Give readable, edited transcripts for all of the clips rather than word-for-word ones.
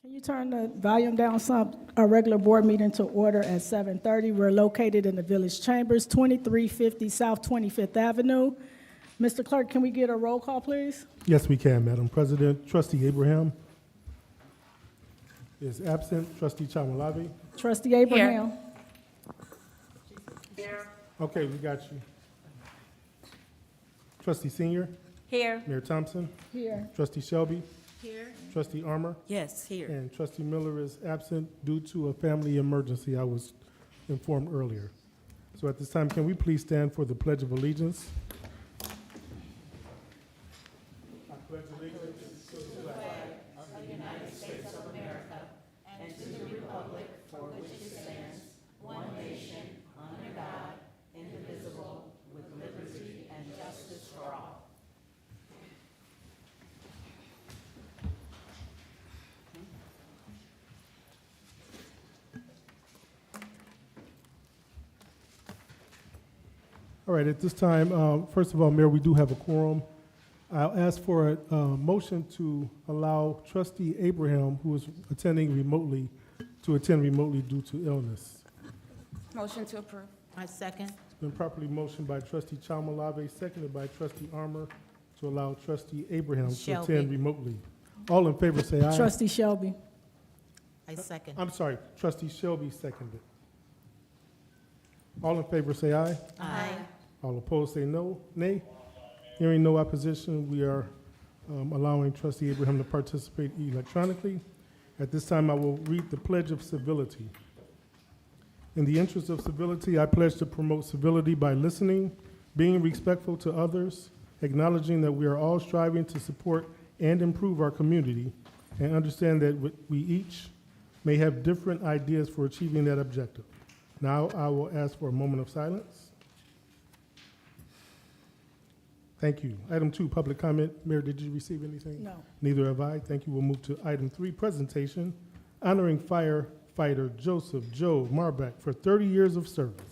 Can you turn the volume down some? Our regular board meeting to order at 7:30. We're located in the Village Chambers, 2350 South 25th Avenue. Mr. Clerk, can we get a roll call, please? Yes, we can, Madam President. Trustee Abraham is absent. Trustee Chamalave. Trustee Abraham. Here. Okay, we got you. Trustee Senior. Here. Mayor Thompson. Here. Trustee Shelby. Here. Trustee Armour. Yes, here. And Trustee Miller is absent due to a family emergency, I was informed earlier. So at this time, can we please stand for the Pledge of Allegiance? I pledge allegiance to the flag All right, at this time, first of all, Mayor, we do have a quorum. I'll ask for a motion to allow Trustee Abraham, who is attending remotely, to attend remotely due to illness. Motion to approve. I second. It's been properly motioned by Trustee Chamalave, seconded by Trustee Armour, to allow Trustee Abraham to Shelby. attend remotely. All in favor say aye. Trustee Shelby. I second. I'm sorry, Trustee Shelby seconded. All in favor say aye. Aye. All opposed say no, nay. Hearing no opposition, we are allowing Trustee Abraham to participate electronically. At this time, I will read the Pledge of Civility. In the interest of civility, I pledge to promote civility by listening, being respectful to others, acknowledging that we are all striving to support and improve our community, and understand that we each may have different ideas for achieving that objective. Now, I will ask for a moment of silence. Thank you. Item 2, public comment. Mayor, did you receive anything? No. Neither have I. Thank you. We'll move to item 3, presentation, honoring firefighter Joseph Joe Marbach for 30 years of service.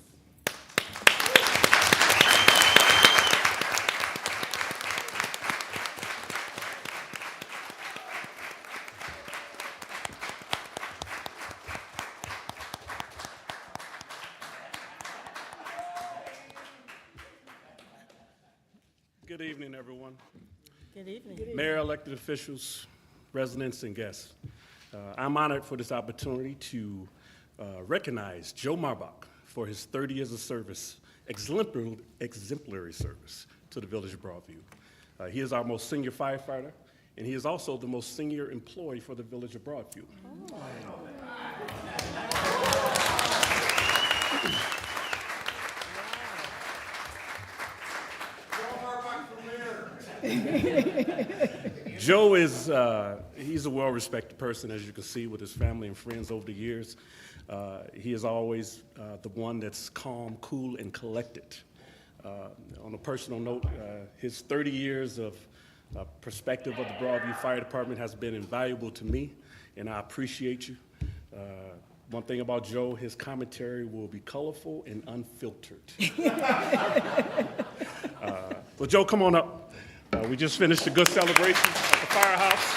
Good evening, everyone. Good evening. Mayor, elected officials, residents, and guests. I'm honored for this opportunity to recognize Joe Marbach for his 30 years of service, exemplary service to the Village of Broadview. He is our most senior firefighter, and he is also the most senior employee for the Village of Broadview. Joe is, he's a well-respected person, as you can see, with his family and friends over the years. He is always the one that's calm, cool, and collected. On a personal note, his 30 years of perspective of the Broadview Fire Department has been invaluable to me, and I appreciate you. One thing about Joe, his commentary will be colorful and unfiltered. Well, Joe, come on up. We just finished a good celebration at the firehouse.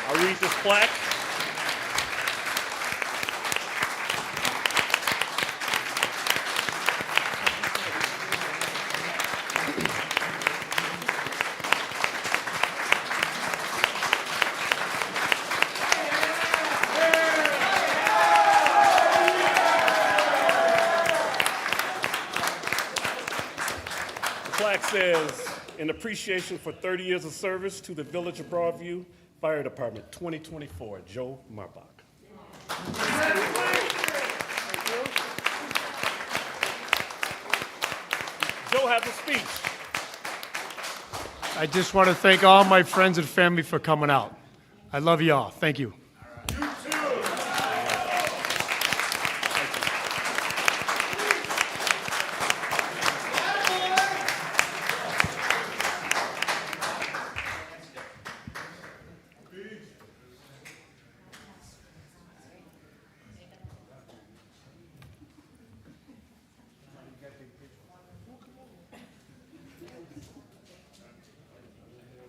I'll read this plaque. The plaque says, in appreciation for 30 years of service to the Village of Broadview Fire Department, 2024, Joe Marbach. Joe has a speech. I just want to thank all my friends and family for coming out. I love you all. Thank you.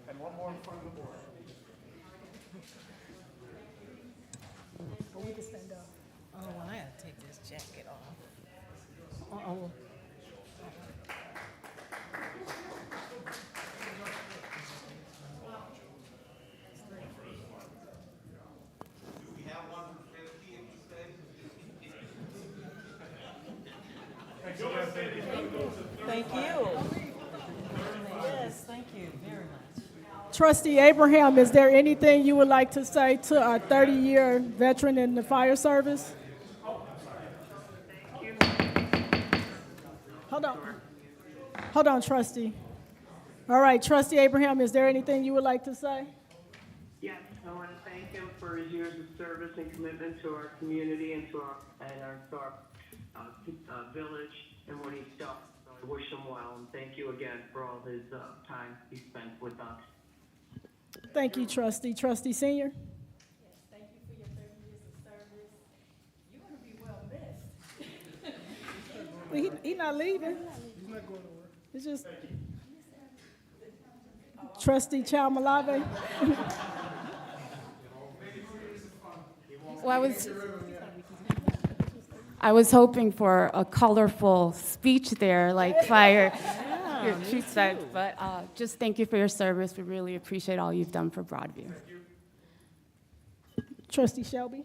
And one more in front of the board. jacket off. Uh-oh. Thank you. Yes, thank you very much. Trustee Abraham, is there anything you would like to say to our 30-year veteran in the fire service? Hold on, trustee. All right, trustee Abraham, is there anything you would like to say? Yes, I want to thank him for his years of service and commitment to our community and to our village and what he's done. So I wish him well, and thank you again for all his time he spent with us. Thank you, trustee. Trustee Senior? Thank you for your 30 years of service. You're going to be well missed. He's not leaving. He's not going nowhere. It's just trustee Chalmalave. Well, I was hoping for a colorful speech there, like fire. She said, but just thank you for your service. We really appreciate all you've done for Broadview. Trustee Shelby?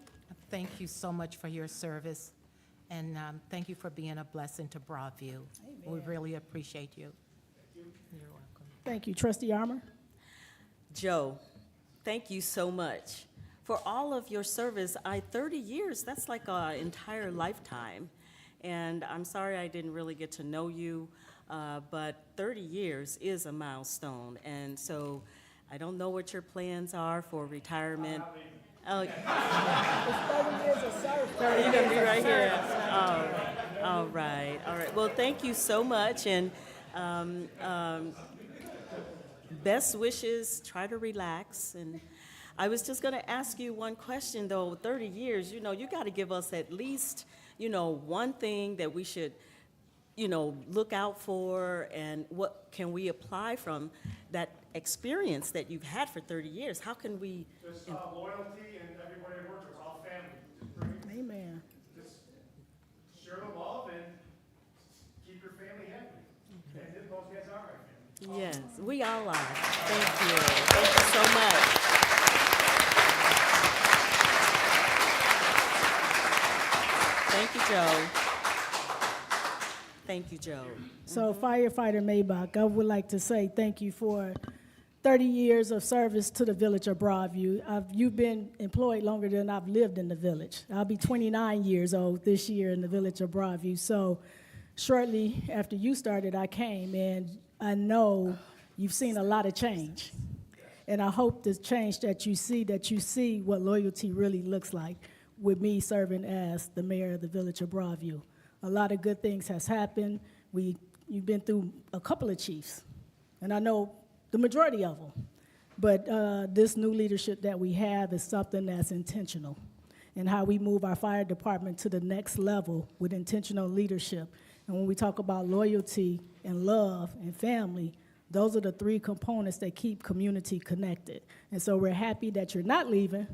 Thank you so much for your service, and thank you for being a blessing to Broadview. We really appreciate you. You're welcome. Thank you. Trustee Armour? Joe, thank you so much for all of your service. 30 years, that's like an entire lifetime. And I'm sorry I didn't really get to know you, but 30 years is a milestone. And so I don't know what your plans are for retirement. Oh, It's 30 years of service. you're gonna be right here. All right. Well, thank you so much, and best wishes. Try to relax. And I was just gonna ask you one question though. 30 years, you got to give us at least, one thing that we should, look out for, and what can we apply from that experience that you've had for 30 years? How can we? Just loyalty and everybody I work with, all family. Just bring, Amen. just share the love and keep your family happy. And those guys are my family. Yes, we all are. Thank you. Thank you so much. Thank you, Joe. Thank you, Joe. So firefighter Maybach, I would like to say thank you for 30 years of service to the Village of Broadview. You've been employed longer than I've lived in the village. I'll be 29 years old this year in the Village of Broadview. So shortly after you started, I came, and I know you've seen a lot of change. And I hope the change that you see what loyalty really looks like with me serving as the mayor of the Village of Broadview. A lot of good things has happened. You've been through a couple of chiefs, and I know the majority of them. But this new leadership that we have is something that's intentional, and how we move our fire department to the next level with intentional leadership. And when we talk about loyalty and love and family, those are the three components that keep community connected. And so we're happy that you're not leaving,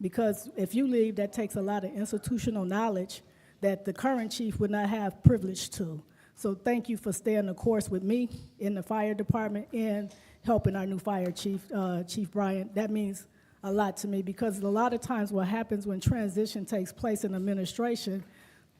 because if you leave, that takes a lot of institutional knowledge that the current chief would not have privilege to. So thank you for staying the course with me in the fire department and helping our new fire chief, Chief Bryant. That means a lot to me, because a lot of times what happens when transition takes place in administration,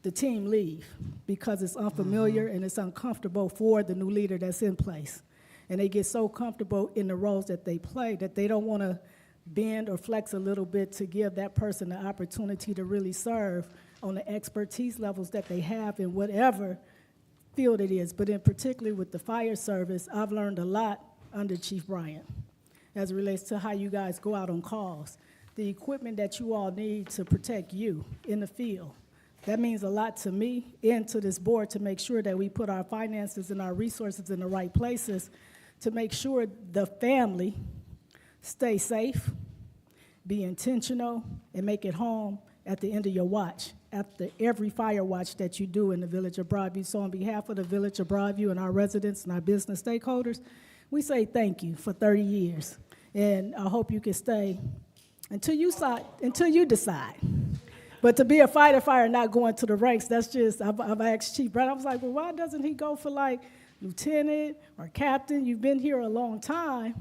the team leave because it's unfamiliar and it's uncomfortable for the new leader that's in place. And they get so comfortable in the roles that they play that they don't want to bend or flex a little bit to give that person the opportunity to really serve on the expertise levels that they have in whatever field it is. But in particular with the fire service, I've learned a lot under Chief Bryant as it relates to how you guys go out on calls. The equipment that you all need to protect you in the field, that means a lot to me and to this board to make sure that we put our finances and our resources in the right places to make sure the family stay safe, be intentional, and make it home at the end of your watch, after every fire watch that you do in the Village of Broadview. So on behalf of the Village of Broadview and our residents and our business stakeholders, we say thank you for 30 years. And I hope you can stay until you decide. But to be a firefighter and not going to the ranks, that's just, I've asked Chief Brown, I was like, well, why doesn't he go for like lieutenant or captain? You've been here a long time.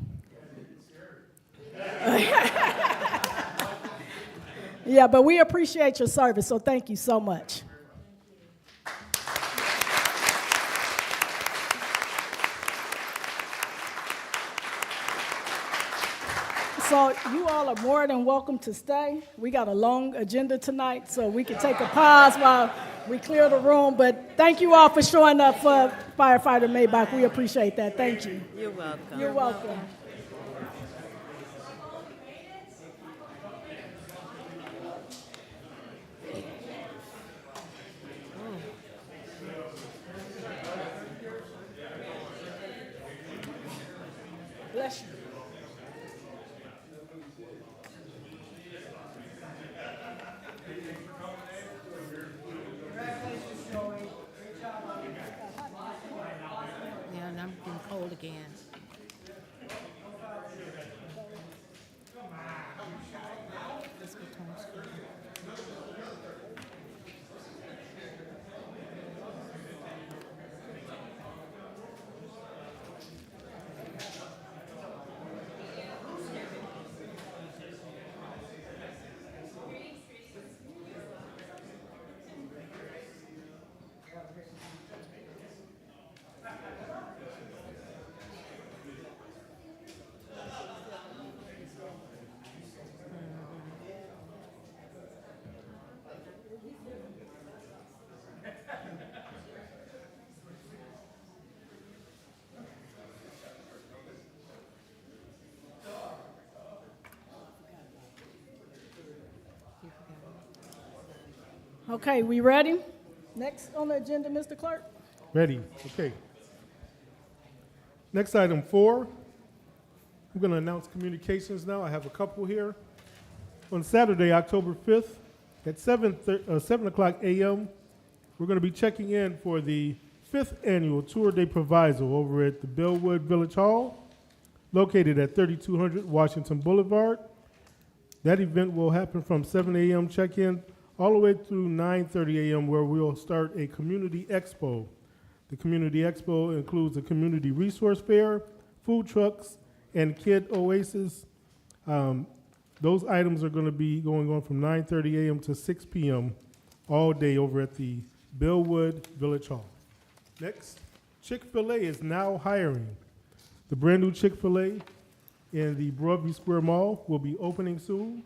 Yeah, but we appreciate your service, so thank you so much. So you all are more than welcome to stay. We got a long agenda tonight, so we can take a pause while we clear the room. But thank you all for showing up for Firefighter Maybach. We appreciate that. Thank you. You're welcome. You're welcome. Bless you. Yeah, and I'm getting cold again. Let's go to home school. Okay, we ready? Next on the agenda, Mr. Clerk. Ready? Okay. Next item 4. I'm going to announce communications now. I have a couple here. On Saturday, October 5th, at 7 o'clock a.m., we're going to be checking in for the 5th annual Tour de Proviso over at the Bellwood Village Hall, located at 3200 Washington Boulevard. That event will happen from 7 a.m. check-in all the way through 9:30 a.m., where we'll start a community expo. The community expo includes a community resource fair, food trucks, and kid oasis. Those items are going to be going on from 9:30 a.m. to 6 p.m. all day over at the Bellwood Village Hall. Next, Chick-fil-A is now hiring. The brand new Chick-fil-A in the Broadview Square Mall will be opening soon.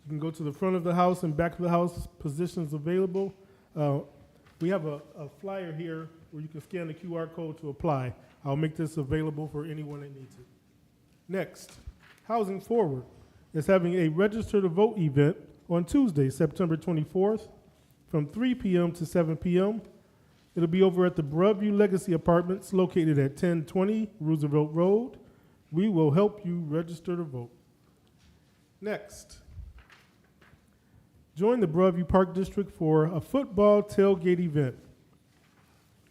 You can go to the front of the house and back of the house, positions available. We have a flyer here where you can scan the QR code to apply. I'll make this available for anyone that needs it. Next, Housing Forward is having a register to vote event on Tuesday, September 24th from 3 p.m. to 7 p.m. It'll be over at the Broadview Legacy Apartments located at 1020 Roosevelt Road. We will help you register to vote. Next, join the Broadview Park District for a football tailgate event.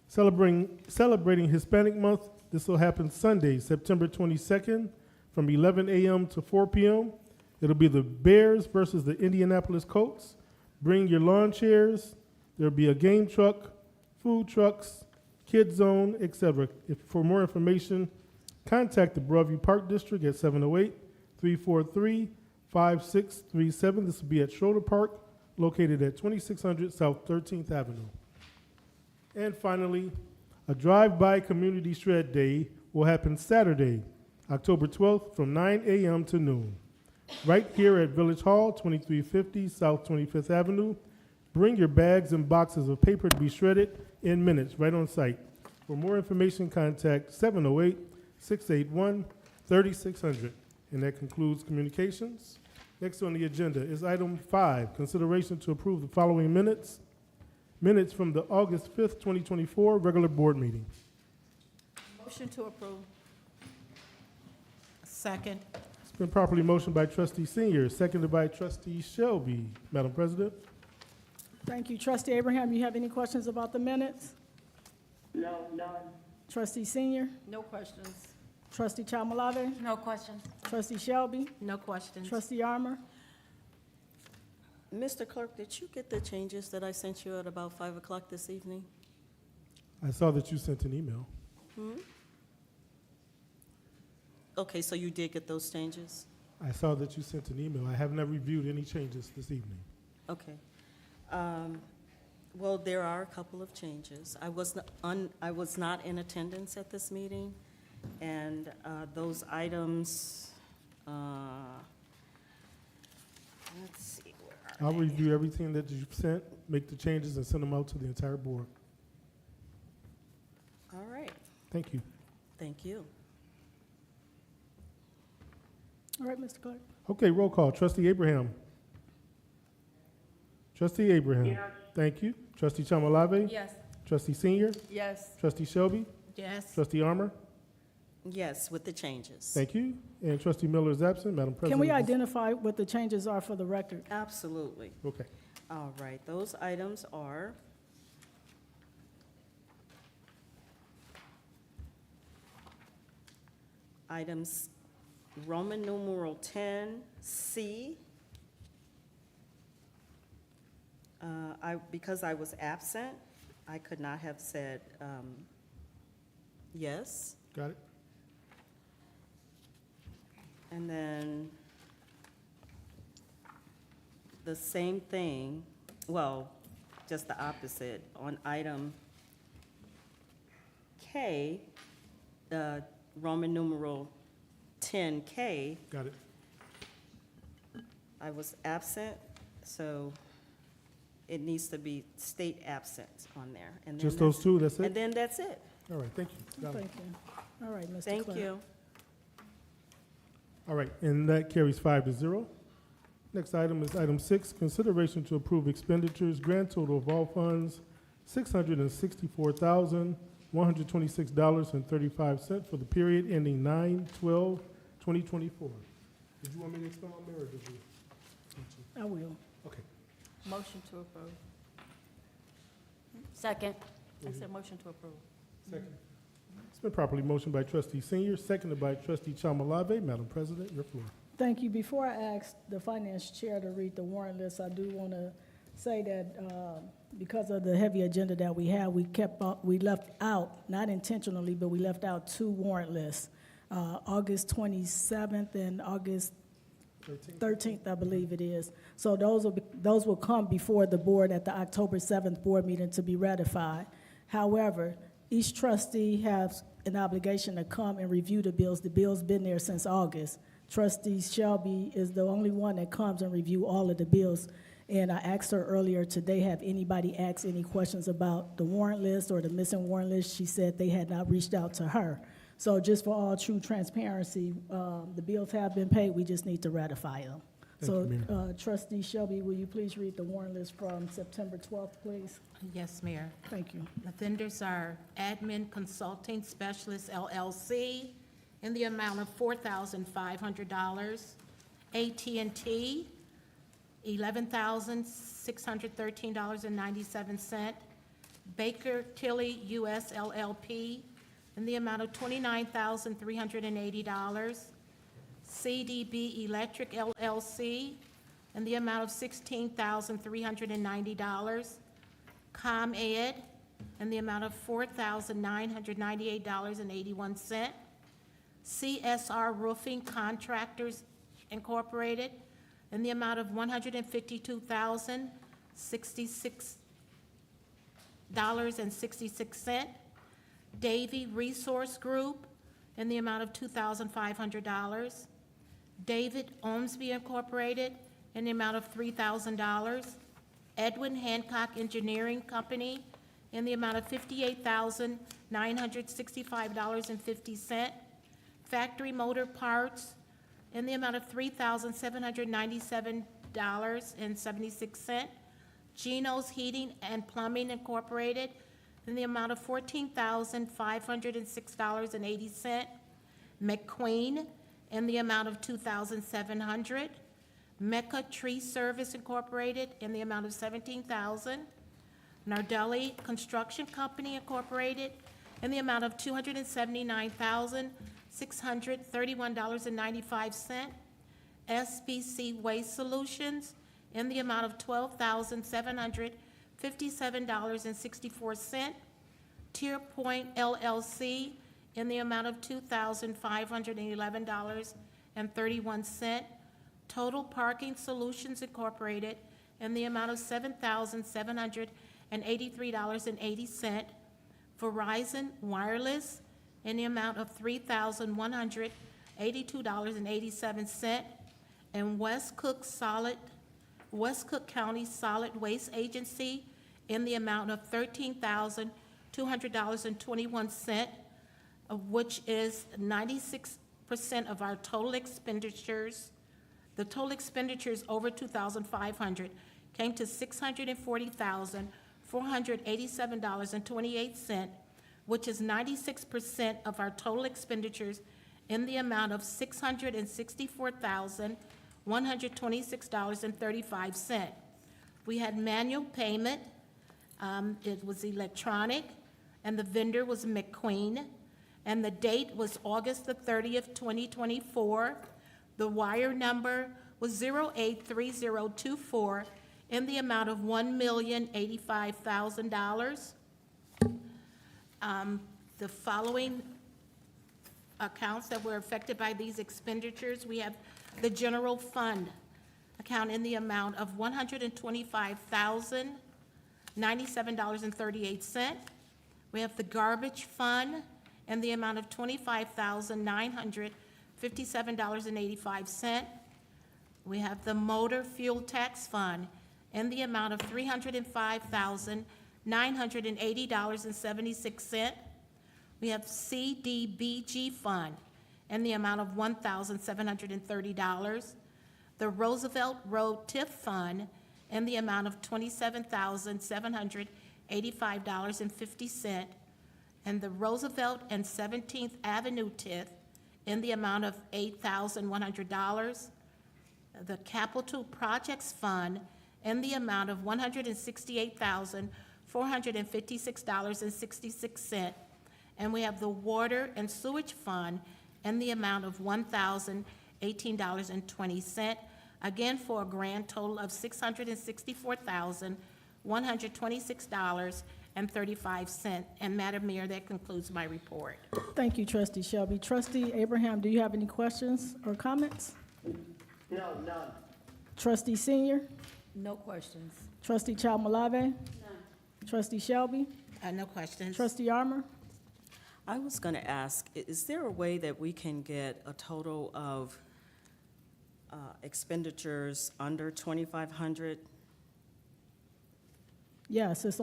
Celebrating Hispanic Month, this will happen Sunday, September 22nd from 11 a.m. to 4 p.m. It'll be the Bears versus the Indianapolis Colts. Bring your lawn chairs. There'll be a game truck, food trucks, kids zone, etc. For more information, contact the Broadview Park District at 708-343-5637. This will be at Schroeder Park, located at 2600 South 13th Avenue. And finally, a drive-by community shred day will happen Saturday, October 12th from 9 a.m. to noon. Right here at Village Hall, 2350 South 25th Avenue. Bring your bags and boxes of paper to be shredded in minutes, right on site. For more information, contact 708-681-3600. And that concludes communications. Next on the agenda is item 5, consideration to approve the following minutes. Minutes from the August 5th, 2024 regular board meeting. Motion to approve. Second. It's been properly motioned by Trustee Senior, seconded by Trustee Shelby. Madam President. Thank you. Trustee Abraham, you have any questions about the minutes? No, none. Trustee Senior? No questions. Trustee Chamalave? No questions. Trustee Shelby? No questions. Trustee Armour? Mr. Clerk, did you get the changes that I sent you at about 5 o'clock this evening? I saw that you sent an email. Okay, so you did get those changes? I saw that you sent an email. I have not reviewed any changes this evening. Okay. Well, there are a couple of changes. I was not in attendance at this meeting, and those items, let's see, where are I'll they? review everything that you've sent, make the changes, and send them out to the entire board. All right, Thank you. thank you. All right, Mr. Clerk. Okay, roll call. Trustee Abraham. Trustee Abraham. Yes. Thank you. Trustee Chamalave. Yes. Trustee Senior. Yes. Trustee Shelby. Yes, Trustee Armour. Yes, with the changes. Thank you. And Trustee Miller is absent. Madam President. Can we identify what the changes are for the record? Absolutely. Okay. All right, those items are items Roman numeral 10C. Because I was absent, I could not have said yes. Got it? And then the same thing, well, just the opposite, on item K, Roman numeral 10K, Got it. I was absent, so it needs to be state absent on there. And then Just those two, that's And it? then that's it. All right, thank you. Got it. Thank you. All right, Mr. Clerk. Thank you. All right, and that carries 5-0. Next item is item 6, consideration to approve expenditures, grand total of all funds, $664,126.35 for the period ending 9/12/2024. Did you want me to expound, Mayor, or did you? I will. Okay. Motion to approve. Second. I said motion to approve. Second. It's been properly motioned by Trustee Senior, seconded by Trustee Chamalave. Madam President, your floor. Thank you. Before I ask the finance chair to read the warrant list, I do want to say that because of the heavy agenda that we have, we left out, not intentionally, but we left out 2 warrant lists, August 27th and August 13th, I believe it is. So those will come before the board at the October 7th board meeting to be ratified. However, each trustee has an obligation to come and review the bills. The bill's been there since August. Trustee Shelby is the only one that comes and review all of the bills. And I asked her earlier today, have anybody asked any questions about the warrant list or the missing warrant list? She said they had not reached out to her. So just for all true transparency, the bills have been paid, we just need to ratify them. Thank you, So Trustee Shelby, will you please read the warrant list from September 12th, please? yes, Mayor. Thank you. The vendors are Admin Consulting Specialist LLC in the amount of $4,500. AT&T, $11,613.97. Baker Tilly US LLP in the amount of $29,380. CDB Electric LLC in the amount of $16,390. ComEd in the amount of $4,998.81. CSR Roofing Contractors Incorporated in the amount of $152,066.66. Davy Resource Group in the amount of $2,500. David Ormsby Incorporated in the amount of $3,000. Edwin Hancock Engineering Company in the amount of $58,965.50. Factory Motor Parts in the amount of $3,797.76. Geno's Heating and Plumbing Incorporated in the amount of $14,506.80. McQueen in the amount of $2,700. Mecca Tree Service Incorporated in the amount of $17,000. Nardelli Construction Company Incorporated in the amount of $279,631.95. SBC Waste Solutions in the amount of $12,757.64. Tier Point LLC in the amount of $2,511.31. Total Parking Solutions Incorporated in the amount of $7,783.80. Verizon Wireless in the amount of $3,182.87. And West Cook County Solid Waste Agency in the amount of $13,200.21, of which is 96% of our total expenditures. The total expenditures over 2,500 came to $640,487.28, which is 96% of our total expenditures in the amount of $664,126.35. We had manual payment. It was electronic, and the vendor was McQueen, and the date was August the 30th, 2024. The wire number was 083024 in the amount of $1,085,000. The following accounts that were affected by these expenditures, we have the general fund account in the amount of $125,097.38. We have the garbage fund in the amount of $25,957.85. We have the motor fuel tax fund in the amount of $305,980.76. We have CDBG fund in the amount of $1,730. The Roosevelt Road TIF fund in the amount of $27,785.50. And the Roosevelt and 17th Avenue TIF in the amount of $8,100. The Capital Projects Fund in the amount of $168,456.66. And we have the Water and Sewage Fund in the amount of $1,018.20, again for a grand total of $664,126.35. And Madam Mayor, that concludes my report. Thank you, Trustee Shelby. Trustee Abraham, do you have any questions or comments? No, none. Trustee Senior? No questions. Trustee Chalmalave? None. Trustee Shelby? No questions. Trustee Armour? I was going to ask, is there a way that we can get a total of expenditures under 2,500? Yes, it's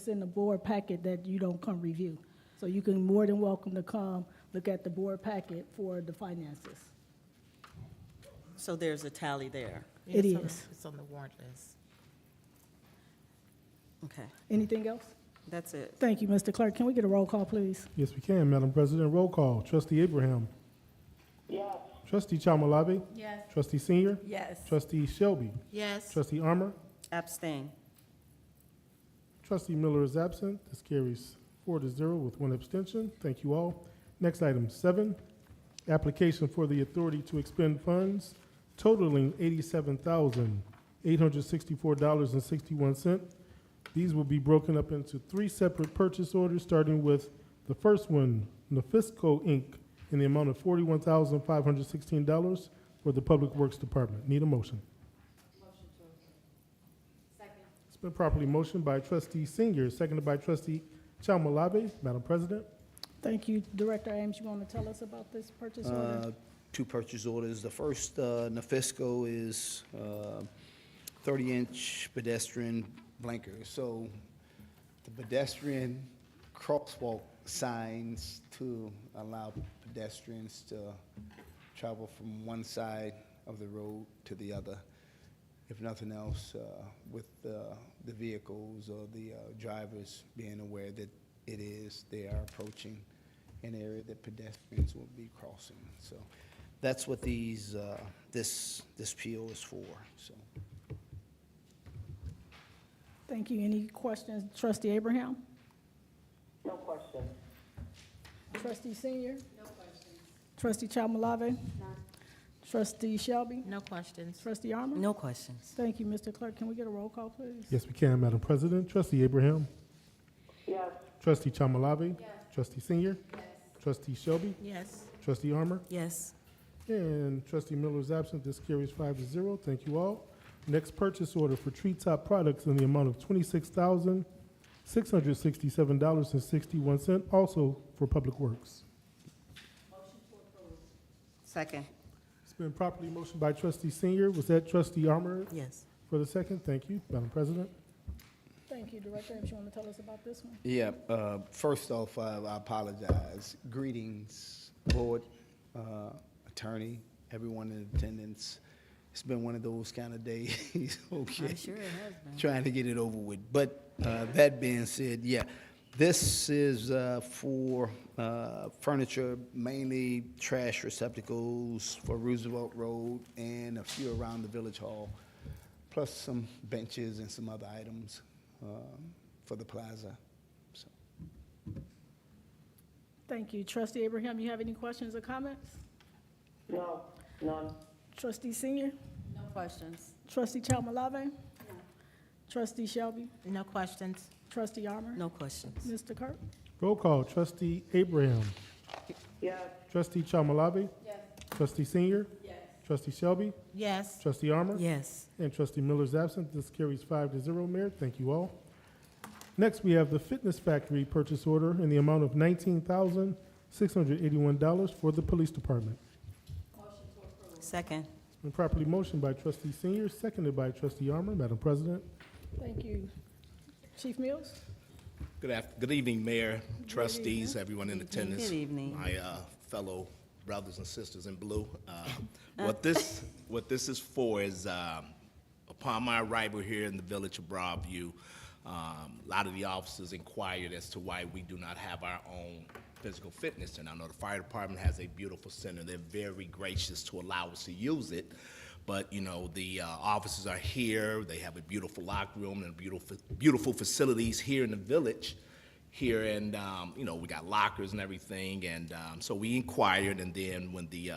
in the board packet that you don't come review. So you can more than welcome to come look at the board packet for the finances. So there's a tally there. It It's on- is. It's on the warrant list. Okay, Anything else? that's it. Thank you, Mr. Clerk. Can we get a roll call, please? Yes, we can, Madam President. Roll call. Trustee Abraham. Yes. Trustee Chalmalave. Yes. Trustee Senior. Yes. Trustee Shelby. Yes. Trustee Armour. Abstain. Trustee Miller is absent. This carries 4-0 with one abstention. Thank you all. Next item, 7, application for the authority to expend funds totaling $87,864.61. These will be broken up into 3 separate purchase orders, starting with the first one, Nafisco Inc., in the amount of $41,516 for the Public Works Department. Need a motion? It's been properly motioned by Trustee Senior, seconded by Trustee Chalmalave. Madam President? Thank you. Director Ames, you want to tell us about this purchase order? 2 purchase orders. The first, Nafisco, is 30-inch pedestrian blinker. So the pedestrian crosswalk signs to allow pedestrians to travel from one side of the road to the other. If nothing else, with the vehicles or the drivers being aware that they are approaching an area that pedestrians will be crossing. So that's what this PO is for, so. Thank you. Any questions? Trustee Abraham? No question. Trustee Senior? No questions. Trustee Chalmalave? None. Trustee Shelby? No questions. Trustee Armor? No questions. Thank you, Mr. Clerk. Can we get a roll call, please? Yes, we can, Madam President. Trustee Abraham? Yes. Trustee Chamalave? Trustee Senior? Trustee Shelby? Yes. Trustee Armor? Yes. And Trustee Miller is absent. This carries 5-0. Thank you all. Next purchase order for Treetop Products in the amount of $26,667.61, also for Public Works. Second. It's been properly motioned by Trustee Senior. Was that Trustee Armor Yes. for the second? Thank you, Madam President. Thank you, Director. If you want to tell us about this one? Yeah, first off, I apologize. Greetings, board, attorney, everyone in attendance. It's been one of those kind of days, okay? I'm sure it has been. Trying to get it over with. But that being said, yeah, this is for furniture, mainly trash receptacles for Roosevelt Road and a few around the Village Hall, plus some benches and some other items for the plaza. So. Thank you. Trustee Abraham, you have any questions or comments? No, none. Trustee Senior? No questions. Trustee Chalmalave? Trustee Shelby? No questions. Trustee Armor? No questions. Mr. Kirk? Roll call. Trustee Abraham? Yes. Trustee Chamalave? Trustee Senior? Trustee Shelby? Yes. Trustee Armor? Yes. And Trustee Miller is absent. This carries 5-0, Mayor. Thank you all. Next, we have the Fitness Factory purchase order in the amount of $19,681 for the Police Department. Second. It's been properly motioned by Trustee Senior, seconded by Trustee Armor. Madam President. Thank you. Chief Mills? Good evening, Mayor, trustees, everyone in attendance. Good evening. My fellow brothers and sisters in blue. What this is for is, upon my arrival here in the Village of Broadview, a lot of the officers inquired as to why we do not have our own physical fitness center. I know the fire department has a beautiful center. They're very gracious to allow us to use it. But, you know, the officers are here. They have a beautiful locker room and beautiful facilities here in the village here. And, you know, we got lockers and everything. And so we inquired. And then when the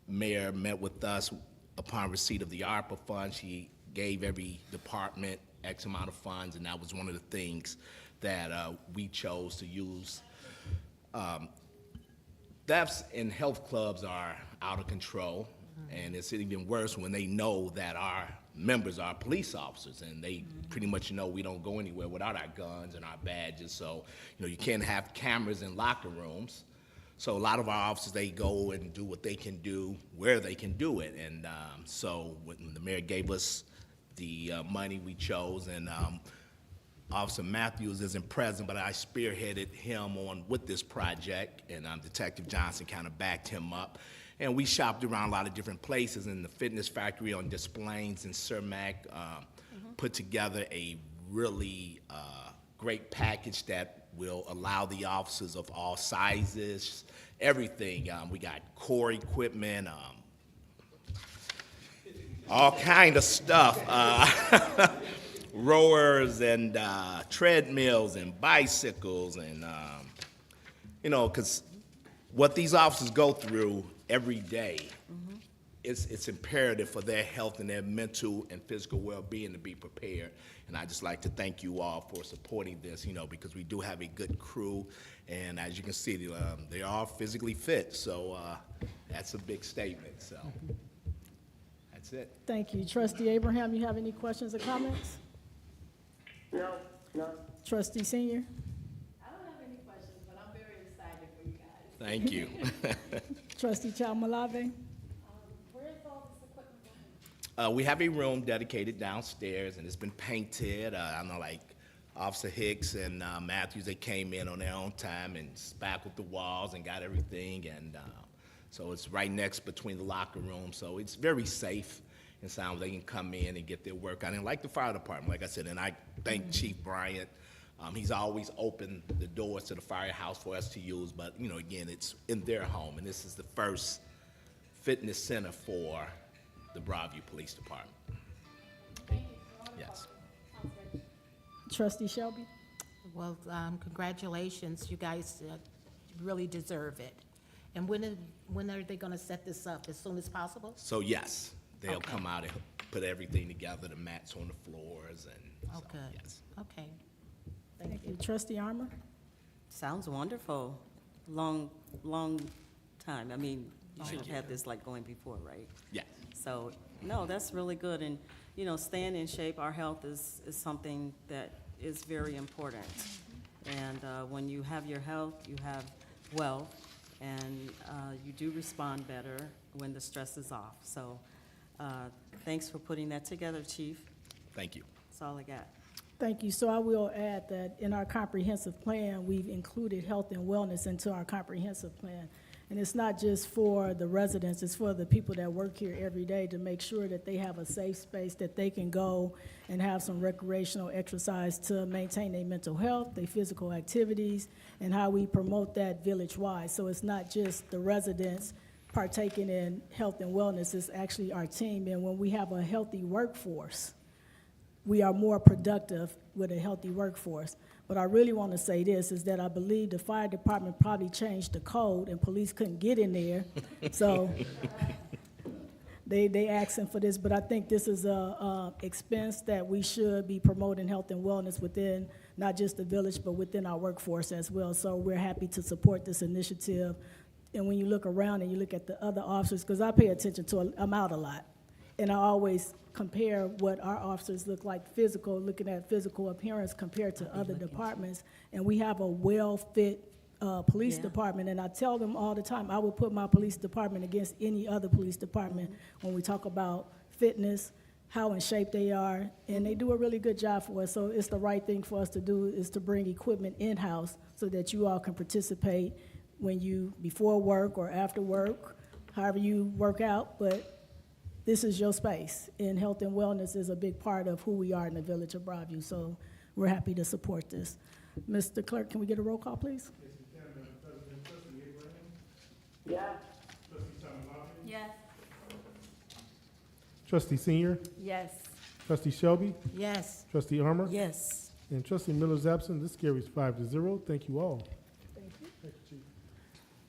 mayor met with us upon receipt of the ARPA funds, she gave every department X amount of funds. And that was one of the things that we chose to use. Thefts in health clubs are out of control. And it's even worse when they know that our members are police officers, and they pretty much know we don't go anywhere without our guns and our badges. So, you know, you can't have cameras in locker rooms. So a lot of our officers, they go and do what they can do where they can do it. And so when the mayor gave us the money, we chose, and Officer Matthews isn't present, but I spearheaded him on with this project, and Detective Johnson kind of backed him up. And we shopped around a lot of different places, and the Fitness Factory on Des Plaines and Cermak put together a really great package that will allow the officers of all sizes, everything. We got core equipment, all kind of stuff, rowers and treadmills and bicycles, and you know, because what these officers go through every day, it's imperative for their health and their mental and physical well-being to be prepared. And I just like to thank you all for supporting this, you know, because we do have a good crew, and as you can see, they are physically fit. So that's a big statement. So that's it. Thank you. Trustee Abraham, you have any questions or comments? No, none. Trustee Senior? I don't have any questions, but I'm very excited for you guys. Thank you. Trustee Chalmalave? Where's all this equipment going? We have a room dedicated downstairs, and it's been painted. I know, like Officer Hicks and Matthews, they came in on their own time and spackled the walls and got everything. And so it's right next between the locker rooms. So it's very safe and sound. They can come in and get their work on. And like the fire department, like I said, and I thank Chief Bryant. He's always opened the doors to the firehouse for us to use, but, you know, again, it's in their home, and this is the first fitness center for the Broadview Police Department. Yes. Trustee Shelby? Well, congratulations. You guys really deserve it. And when are they gonna set this up? As soon as possible? So yes, they'll Okay. come out and put everything together, the mats on the floors and so, Okay. yes. Okay. Thank you. Trustee Armour? Sounds wonderful. Long time. I mean, you should have had this like going before, right? Yeah. So, no, that's really good. And, you know, staying in shape, our health is something that is very important. And when you have your health, you have wealth, and you do respond better when the stress is off. So, thanks for putting that together, Chief. Thank you. That's all I got. Thank you. So I will add that in our comprehensive plan, we've included health and wellness into our comprehensive plan. And it's not just for the residents, it's for the people that work here every day to make sure that they have a safe space that they can go and have some recreational exercise to maintain their mental health, their physical activities, and how we promote that village-wide. So it's not just the residents partaking in health and wellness, it's actually our team. And when we have a healthy workforce, we are more productive with a healthy workforce. But I really want to say this, is that I believe the fire department probably changed the code and police couldn't get in there. So they asking for this, but I think this is a expense that we should be promoting health and wellness within not just the village, but within our workforce as well. So we're happy to support this initiative. And when you look around and you look at the other officers, because I pay attention to, I'm out a lot, and I always compare what our officers look like looking at physical appearance compared to other departments. And we have a well-fit police Yeah. department, and I tell them all the time, I will put my police department against any other police department when we talk about fitness, how in shape they are, and they do a really good job for us. So it's the right thing for us to do, is to bring equipment in-house so that you all can participate when you, before work or after work, however you work out, but this is your space, and health and wellness is a big part of who we are in the Village of Broadview, so we're happy to support this. Mr. Clerk, can we get a roll call, please? Yes. Yes. Trustee Senior, Yes. Trustee Shelby, Yes. Trustee Armour, Yes. and Trustee Miller's absent. This carries 5-0. Thank you all. Thank you, Chief.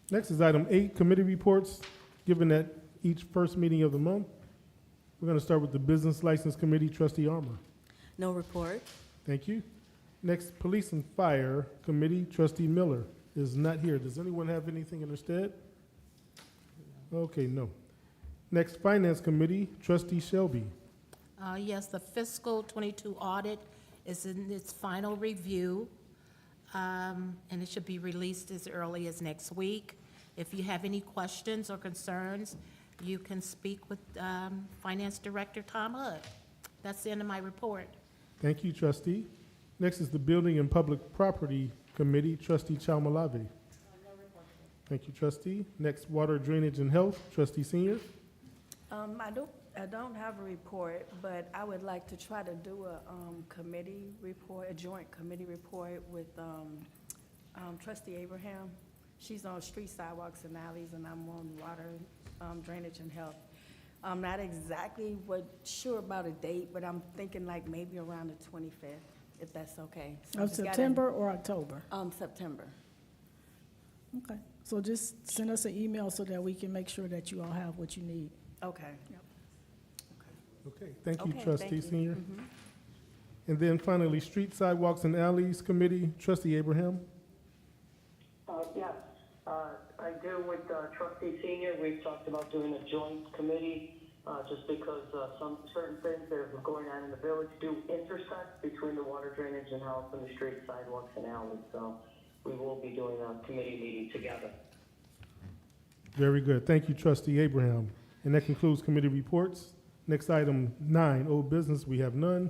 Next is item 8, committee reports. Given that each first meeting of the month, we're going to start with the Business License Committee, Trustee Armour. No report? Thank you. Next, Police and Fire Committee, Trustee Miller is not here. Does anyone have anything in their stead? Okay, no. Next, Finance Committee, Trustee Shelby. Yes, the fiscal '22 audit is in its final review, and it should be released as early as next week. If you have any questions or concerns, you can speak with Finance Director Tom Hood. That's the end of my report. Thank you, Trustee. Next is the Building and Public Property Committee, Trustee Chalmalave. Thank you, Trustee. Next, Water, Drainage, and Health, Trustee Senior. I don't have a report, but I would like to try to do a committee report, a joint committee report with Trustee Abraham. She's on street sidewalks and alleys, and I'm on water, drainage, and health. I'm not exactly sure about a date, but I'm thinking like maybe around the 25th, if that's okay. So I Of just gotta- September or October? September. Okay, so just send us an email so that we can make sure that you all have what you need. Okay. Okay, thank you, Okay, Trustee thank you. Senior. And then finally, Street, Sidewalks, and Alleys Committee, Trustee Abraham. Yes, I do with Trustee Senior. We've talked about doing a joint committee, just because some certain things that are going on in the village do intersect between the water, drainage, and health, and the street, sidewalks, and alleys. So we will be doing a committee meeting together. Very good. Thank you, Trustee Abraham. And that concludes committee reports. Next, item 9, old business, we have none.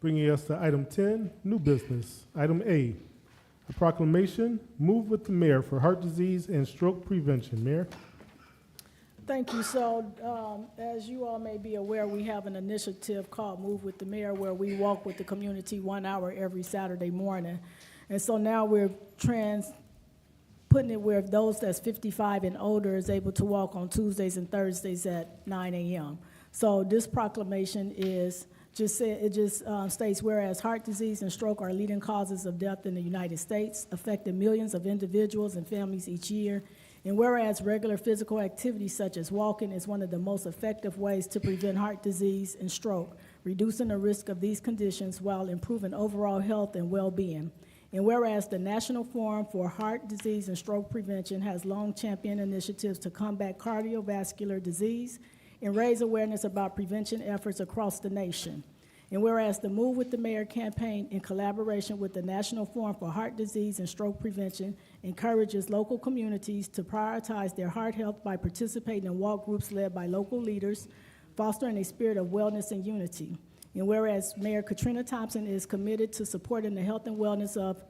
Bringing us to item 10, new business. Item A, a proclamation, move with the mayor for heart disease and stroke prevention. Mayor? Thank you. So, as you all may be aware, we have an initiative called Move with the Mayor, where we walk with the community 1 hour every Saturday morning. And so now we're putting it where those that's 55 and older is able to walk on Tuesdays and Thursdays at 9 a.m. So this proclamation states, whereas heart disease and stroke are leading causes of death in the United States, affecting millions of individuals and families each year. And whereas regular physical activity such as walking is one of the most effective ways to prevent heart disease and stroke, reducing the risk of these conditions while improving overall health and well-being. And whereas the National Forum for Heart Disease and Stroke Prevention has long championed initiatives to combat cardiovascular disease and raise awareness about prevention efforts across the nation. And whereas the Move with the Mayor campaign, in collaboration with the National Forum for Heart Disease and Stroke Prevention, encourages local communities to prioritize their heart health by participating in walk groups led by local leaders, fostering a spirit of wellness and unity. And whereas Mayor Katrina Thompson is committed to supporting the health and wellness of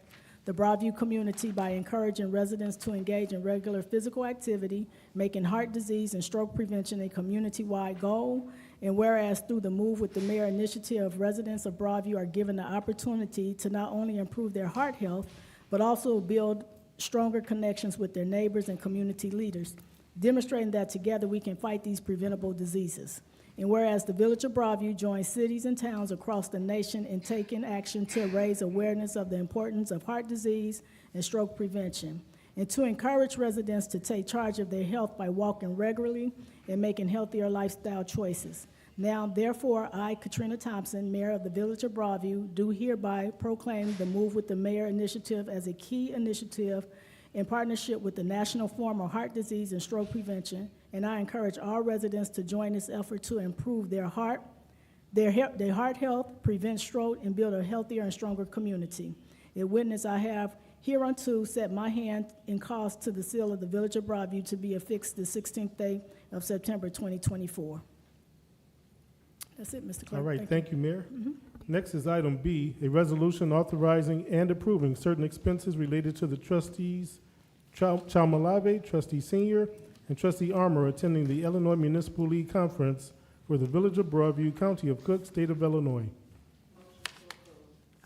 the Broadview community by encouraging residents to engage in regular physical activity, making heart disease and stroke prevention a community-wide goal. And whereas through the Move with the Mayor initiative, residents of Broadview are given the opportunity to not only improve their heart health, but also build stronger connections with their neighbors and community leaders, demonstrating that together we can fight these preventable diseases. And whereas the Village of Broadview joins cities and towns across the nation in taking action to raise awareness of the importance of heart disease and stroke prevention, and to encourage residents to take charge of their health by walking regularly and making healthier lifestyle choices. Now, therefore, I, Katrina Thompson, Mayor of the Village of Broadview, do hereby proclaim the Move with the Mayor initiative as a key initiative in partnership with the National Forum on Heart Disease and Stroke Prevention, and I encourage all residents to join this effort to improve their heart health, prevent stroke, and build a healthier and stronger community. In witness, I have hereunto set my hand in cause to the seal of the Village of Broadview to be affixed the 16th day of September 2024. That's it, Mr. Clerk. All right, thank you, Mayor. Next is item B, a resolution authorizing and approving certain expenses related to the trustees Chalmalave, trustee senior, and trustee Armour attending the Illinois Municipal League Conference for the Village of Broadview, County of Cook, State of Illinois.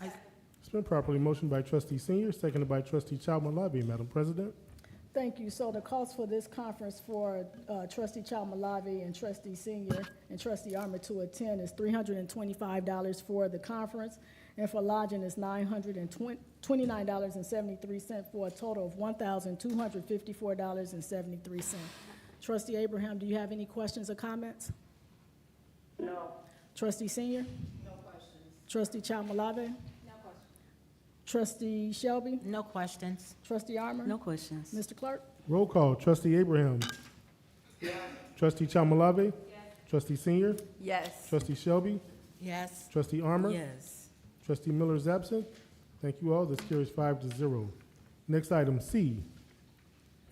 It's been properly motioned by trustee senior, seconded by trustee Chalmalave, Madam President. Thank you. So the cost for this conference for trustee Chalmalave and trustee senior and trustee Armour to attend is $325 for the conference, and for lodging is $929.73 for a total of $1,254.73. Trustee Abraham, do you have any questions or comments? No. Trustee senior? No questions. Trustee Chalmalave? No questions. Trustee Shelby? No questions. Trustee Armour? No questions. Mr. Clerk? Roll call, trustee Abraham. Yes. Trustee Chalmalave. Trustee senior. Yes. Trustee Shelby. Yes. Trustee Armour. Yes. Trustee Miller is absent. Thank you all. This carries 5-0. Next item, C,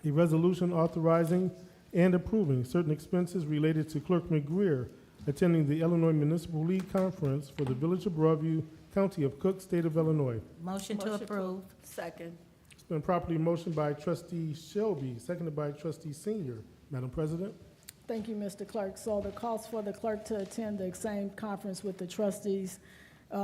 a resolution authorizing and approving certain expenses related to Clerk McGreer attending the Illinois Municipal League Conference for the Village of Broadview, County of Cook, State of Illinois. Motion to approve. Second. It's been properly motioned by trustee Shelby, seconded by trustee Senior. Madam President? Thank you, Mr. Clerk. So the cost for the clerk to attend the same conference with the trustees,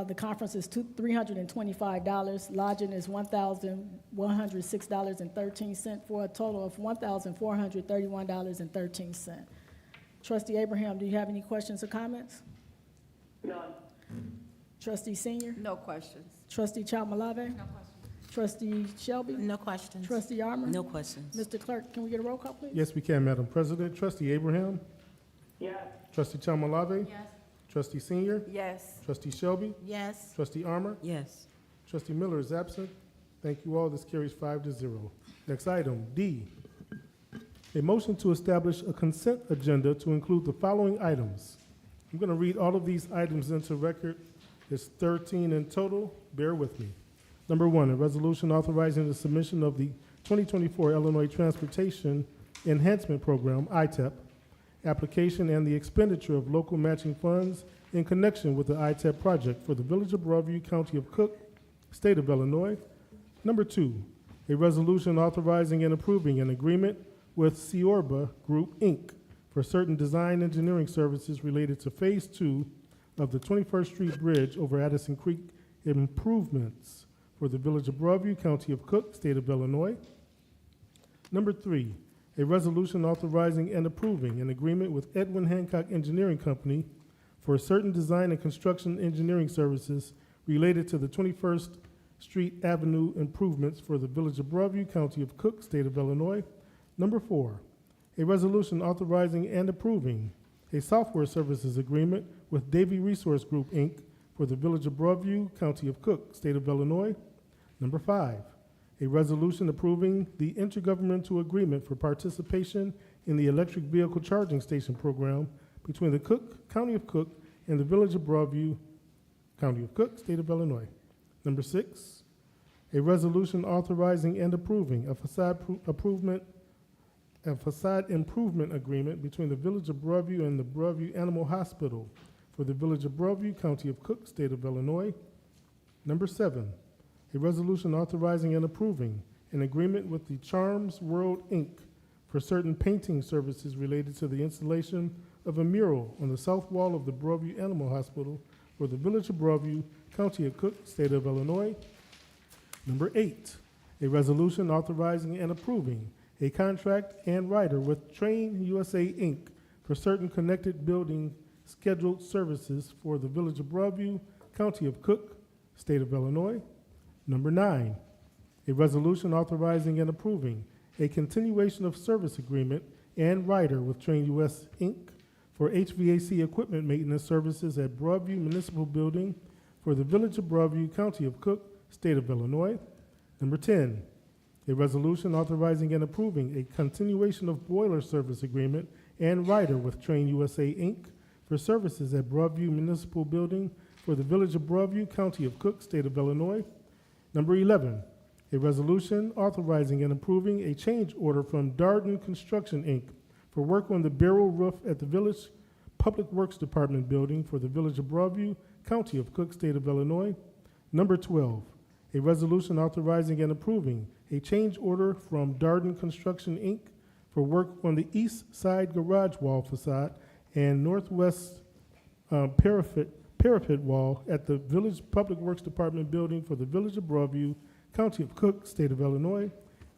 the conference is $325. Lodging is $1,106.13 for a total of $1,431.13. Trustee Abraham, do you have any questions or comments? None. Trustee Senior? No questions. Trustee Chalmalave? No questions. Trustee Shelby? No questions. Trustee Armour? No questions. Mr. Clerk, can we get a roll call, please? Yes, we can, Madam President. Trustee Abraham? Yes. Trustee Chalmalave? Yes. Trustee Senior? Yes. Trustee Shelby? Yes. Trustee Armour? Yes. Trustee Miller is absent. Thank you all. This carries 5-0. Next item, D. A motion to establish a consent agenda to include the following items. I'm going to read all of these items into record. It's 13 in total. Bear with me. Number 1, a resolution authorizing the submission of the 2024 Illinois Transportation Enhancement Program, ITEP, application and the expenditure of local matching funds in connection with the ITEP project for the Village of Broadview, County of Cook, State of Illinois. Number 2, a resolution authorizing and approving an agreement with Ciorba Group, Inc. for certain design engineering services related to Phase 2 of the 21st Street Bridge over Addison Creek improvements for the Village of Broadview, County of Cook, State of Illinois. Number 3, a resolution authorizing and approving an agreement with Edwin Hancock Engineering Company for certain design and construction engineering services related to the 21st Street Avenue improvements for the Village of Broadview, County of Cook, State of Illinois. Number 4, a resolution authorizing and approving a software services agreement with Davy Resource Group, Inc. for the Village of Broadview, County of Cook, State of Illinois. Number 5, a resolution approving the intergovernmental agreement for participation in the electric vehicle charging station program between the County of Cook and the Village of Broadview, County of Cook, State of Illinois. Number 6, a resolution authorizing and approving a facade improvement agreement between the Village of Broadview and the Broadview Animal Hospital for the Village of Broadview, County of Cook, State of Illinois. Number 7, a resolution authorizing and approving an agreement with the Charms World, Inc. for certain painting services related to the installation of a mural on the south wall of the Broadview Animal Hospital for the Village of Broadview, County of Cook, State of Illinois. Number 8, a resolution authorizing and approving a contract and rider with Train USA, Inc. for certain connected building scheduled services for the Village of Broadview, County of Cook, State of Illinois. Number 9, a resolution authorizing and approving a continuation of service agreement and rider with Train US, Inc. for HVAC equipment maintenance services at Broadview Municipal Building for the Village of Broadview, County of Cook, State of Illinois. Number 10, a resolution authorizing and approving a continuation of boiler service agreement and rider with Train USA, Inc. for services at Broadview Municipal Building for the Village of Broadview, County of Cook, State of Illinois. Number 11, a resolution authorizing and approving a change order from Darden Construction, Inc. for work on the barrel roof at the Village Public Works Department building for the Village of Broadview, County of Cook, State of Illinois. Number 12, a resolution authorizing and approving a change order from Darden Construction, Inc. for work on the east side garage wall facade and northwest parapet wall at the Village Public Works Department building for the Village of Broadview, County of Cook, State of Illinois.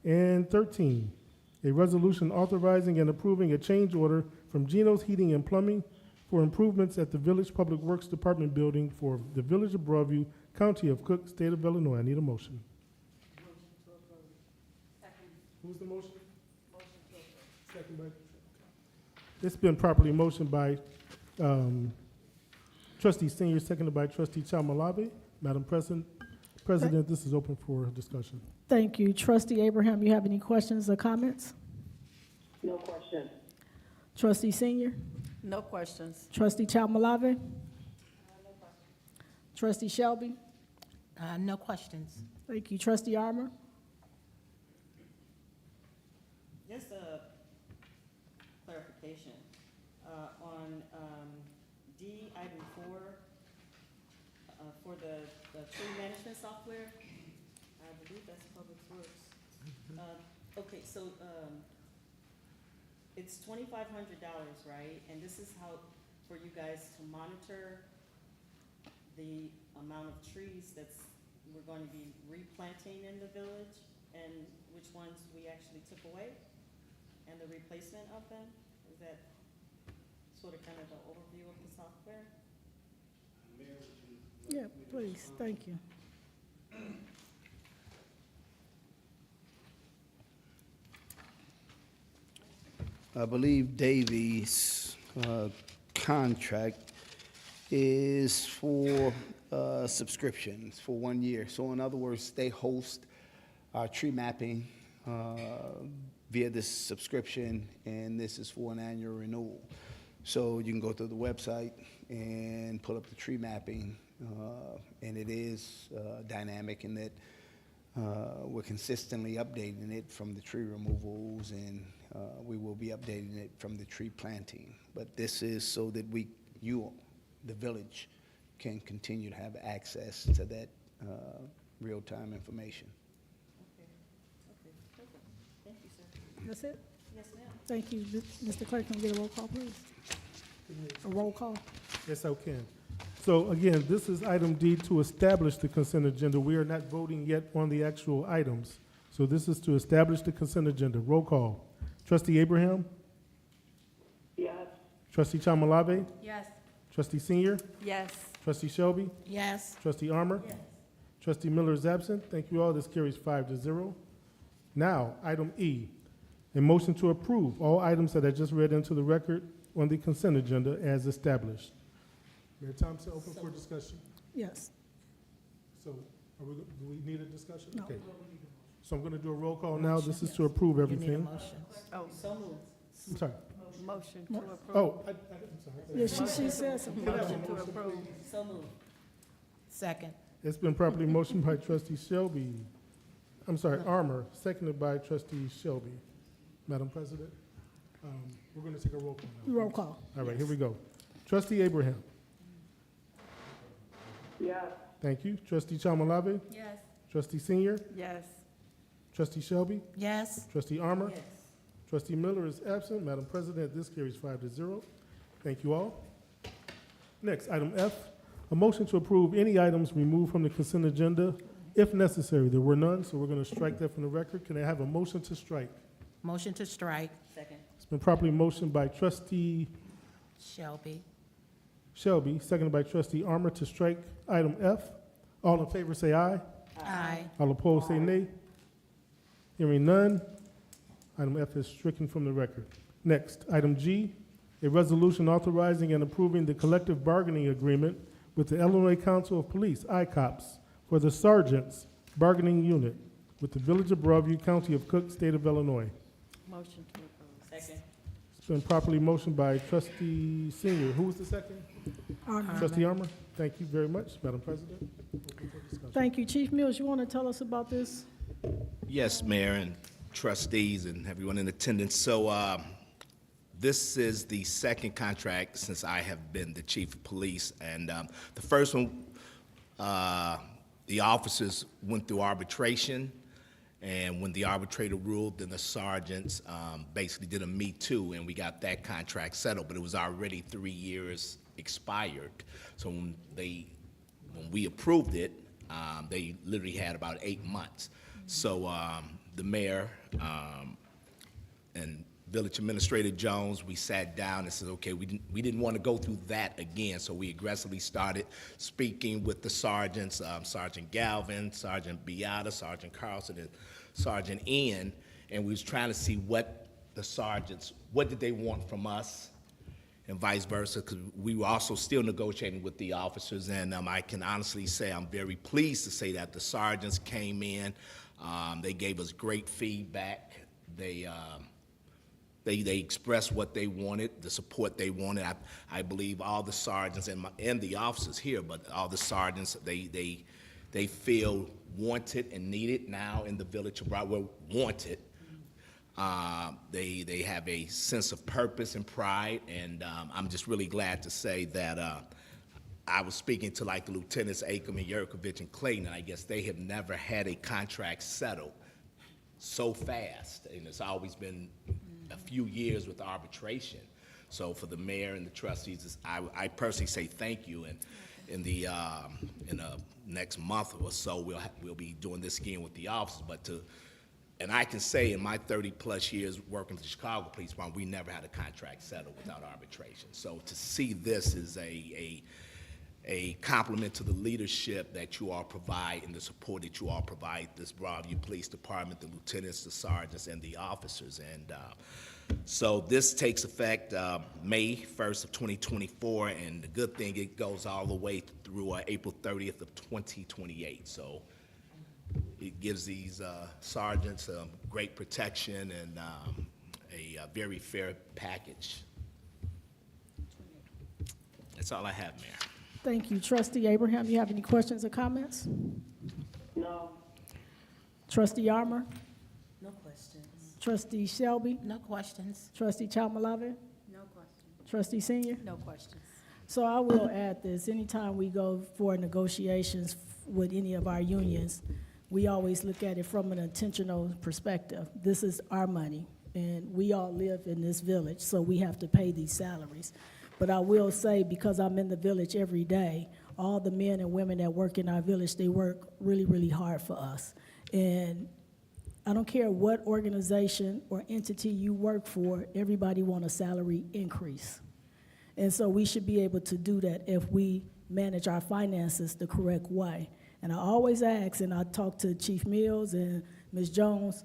And 13, a resolution authorizing and approving a change order from Geno's Heating and Plumbing for improvements at the Village Public Works Department building for the Village of Broadview, County of Cook, State of Illinois. I need a motion. Who's the motion? Second by. It's been properly motioned by Trustee Senior, seconded by Trustee Chamalave. Madam President, this is open for discussion. Thank you. Trustee Abraham, you have any questions or comments? No question. Trustee Senior? No questions. Trustee Chamalave? Trustee Shelby? No questions. Thank you. Trustee Armour? Just a clarification, on, D, item 4, for the tree management software, I believe that's Public Works. Okay, so, it's $2,500, right? And this is how, for you guys to monitor the amount of trees we're going to be replanting in the village, and which ones we actually took away, and the replacement of them? Is that sort of kind of the overview of the software? Yeah, please. Thank you. I believe Davies' contract is for subscriptions for 1 year. So in other words, they host our tree mapping via this subscription, and this is for an annual renewal. So you can go to the website and pull up the tree mapping, and it is dynamic in that we're consistently updating it from the tree removals, and we will be updating it from the tree planting. But this is so that you, the village, can continue to have access to that real-time information. Okay, perfect. Thank you, sir. That's it? Yes, ma'am. Thank you. Mr. Clerk, can we get a roll call, please? A roll call? Yes, I can. So again, this is item D, to establish the consent agenda. We are not voting yet on the actual items. So this is to establish the consent agenda. Roll call. Trustee Abraham? Yes. Trustee Chamalave? Yes. Trustee Senior? Yes. Trustee Shelby? Yes. Trustee Armour? Yes. Trustee Miller is absent. Thank you all. This carries 5-0. Now, item E, A motion to approve all items that I just read into the record on the consent agenda as established. Mayor Thompson, open for discussion. Yes. So, do we need a discussion? No. Okay. So I'm going to do a roll call now. This is to approve everything. Oh, so moved. I'm sorry. Motion to approve. Oh, I'm sorry. Yeah, she said something. Motion to approve. So moved. Second. It's been properly motioned by trustee Shelby, Armour, seconded by trustee Shelby. Madam President, we're going to take a roll call now. Roll call. All right, here we go. Trustee Abraham. Yes. Thank you. Trustee Chamalave. Yes. Trustee Senior. Yes. Trustee Shelby. Yes. Trustee Armour. Trustee Miller is absent. Madam President, this carries 5-0. Thank you all. Next, item F, a motion to approve any items removed from the consent agenda if necessary. There were none, so we're going to strike that from the record. Can I have a motion to strike? Motion to strike. Second. It's been properly motioned by trustee Shelby. Shelby, seconded by trustee Armour to strike item F. All in favor say aye. Aye. All opposed say nay. Hearing none, item F is stricken from the record. Next, item G, a resolution authorizing and approving the collective bargaining agreement with the Illinois Council of Police, ICOPS, for the Sergeants Bargaining Unit with the Village of Broadview, County of Cook, State of Illinois. Motion to approve. Second. It's been properly motioned by trustee Senior. Who was the second? Armour. Trustee Armour. Thank you very much, Madam President. Open for discussion. Thank you. Chief Mills, you want to tell us about this? Yes, Mayor and trustees and everyone in attendance. So this is the second contract since I have been the chief of police. And the first one, the officers went through arbitration. And when the arbitrator ruled, then the sergeants basically did a me too, and we got that contract settled. But it was already 3 years expired. So when we approved it, they literally had about 8 months. So the mayor and Village Administrator Jones, we sat down and said, okay, we didn't want to go through that again, so we aggressively started speaking with the sergeants, Sergeant Galvin, Sergeant Beata, Sergeant Carlson, and Sergeant Ian, and we was trying to see what the sergeants, what did they want from us, and vice versa, because we were also still negotiating with the officers, and I can honestly say I'm very pleased to say that the sergeants came in, they gave us great feedback, they expressed what they wanted, the support they wanted. I believe all the sergeants and the officers here, but all the sergeants, they feel wanted and needed now in the Village of Broadview. Wanted. They have a sense of purpose and pride, and I'm just really glad to say that I was speaking to like the Lieutenants Acom and Yurkovich and Clayton, and I guess they have never had a contract settled so fast, and it's always been a few years with arbitration. So for the mayor and the trustees, I personally say thank you, and in the next month or so, we'll be doing this again with the officers. And I can say in my 30-plus years working for the Chicago Police Department, we never had a contract settled without arbitration. So to see this is a compliment to the leadership that you all provide and the support that you all provide this Broadview Police Department, the lieutenants, the sergeants, and the officers. And so this takes effect May 1st of 2024, and the good thing, it goes all the way through April 30th of 2028. So it gives these sergeants great protection and a very fair package. That's all I have, Mayor. Thank you. Trustee Abraham, you have any questions or comments? No. Trustee Armour? No questions. Trustee Shelby? No questions. Trustee Chalmalave? No question. Trustee Senior? No questions. So I will add this, anytime we go for negotiations with any of our unions, we always look at it from an intentional perspective. This is our money, and we all live in this village, so we have to pay these salaries. But I will say, because I'm in the village every day, all the men and women that work in our village, they work really, really hard for us. And I don't care what organization or entity you work for, everybody want a salary increase. And so we should be able to do that if we manage our finances the correct way. And I always ask, and I talk to Chief Mills and Ms. Jones,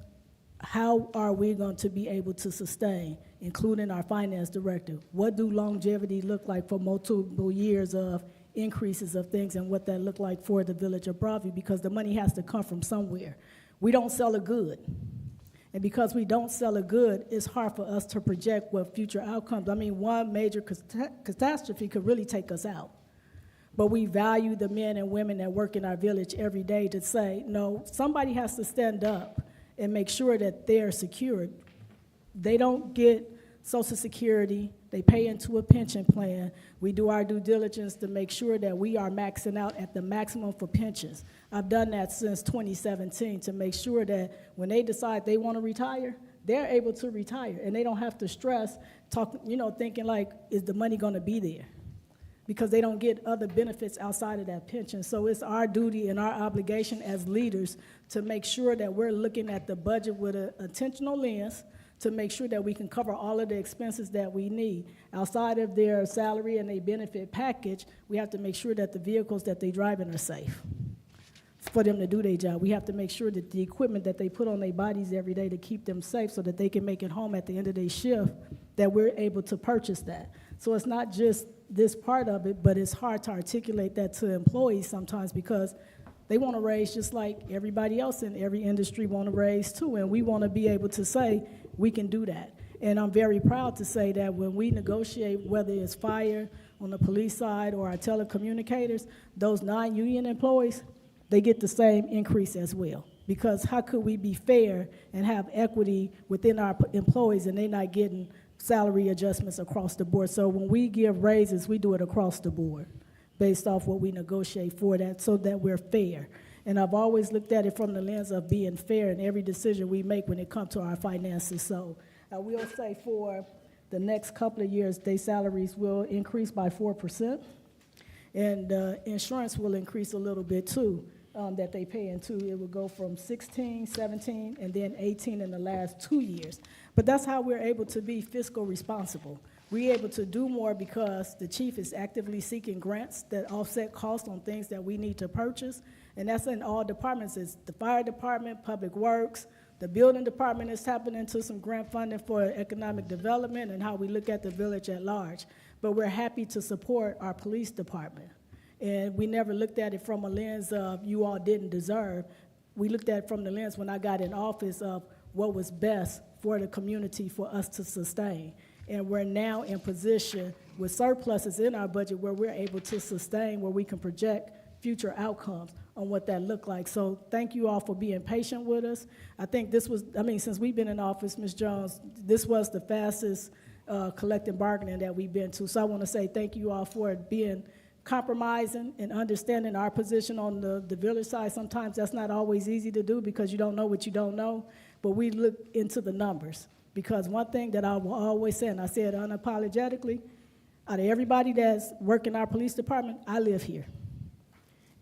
how are we going to be able to sustain, including our finance director? What do longevity look like for multiple years of increases of things and what that look like for the Village of Broadview? Because the money has to come from somewhere. We don't sell a good. And because we don't sell a good, it's hard for us to project what future outcomes. I mean, one major catastrophe could really take us out. But we value the men and women that work in our village every day to say, no, somebody has to stand up and make sure that they're secured. They don't get Social Security, they pay into a pension plan. We do our due diligence to make sure that we are maxing out at the maximum for pensions. I've done that since 2017 to make sure that when they decide they want to retire, they're able to retire and they don't have to stress, thinking like, is the money going to be there? Because they don't get other benefits outside of that pension. So it's our duty and our obligation as leaders to make sure that we're looking at the budget with an intentional lens to make sure that we can cover all of the expenses that we need. Outside of their salary and their benefit package, we have to make sure that the vehicles that they drive in are safe for them to do their job. We have to make sure that the equipment that they put on their bodies every day to keep them safe so that they can make it home at the end of their shift, that we're able to purchase that. So it's not just this part of it, but it's hard to articulate that to employees sometimes because they want to raise just like everybody else in every industry want to raise too, and we want to be able to say we can do that. And I'm very proud to say that when we negotiate, whether it's fire on the police side or our telecommunicators, those non-union employees, they get the same increase as well. Because how could we be fair and have equity within our employees and they're not getting salary adjustments across the board? So when we give raises, we do it across the board based off what we negotiate for that so that we're fair. And I've always looked at it from the lens of being fair in every decision we make when it comes to our finances. So I will say for the next couple of years, their salaries will increase by 4%. And insurance will increase a little bit too, that they pay into. It will go from 16, 17, and then 18 in the last 2 years. But that's how we're able to be fiscal responsible. We're able to do more because the chief is actively seeking grants that offset costs on things that we need to purchase. And that's in all departments. It's the fire department, public works, the building department is tapping into some grant funding for economic development and how we look at the village at large. But we're happy to support our police department. And we never looked at it from a lens of you all didn't deserve. We looked at it from the lens when I got in office of what was best for the community for us to sustain. And we're now in position with surpluses in our budget where we're able to sustain, where we can project future outcomes on what that looked like. So thank you all for being patient with us. I think this was, since we've been in office, Ms. Jones, this was the fastest collective bargaining that we've been to. So I want to say thank you all for being compromising and understanding our position on the village side. Sometimes that's not always easy to do because you don't know what you don't know, but we look into the numbers. Because one thing that I will always say, and I say it unapologetically, out of everybody that's working our police department, I live here.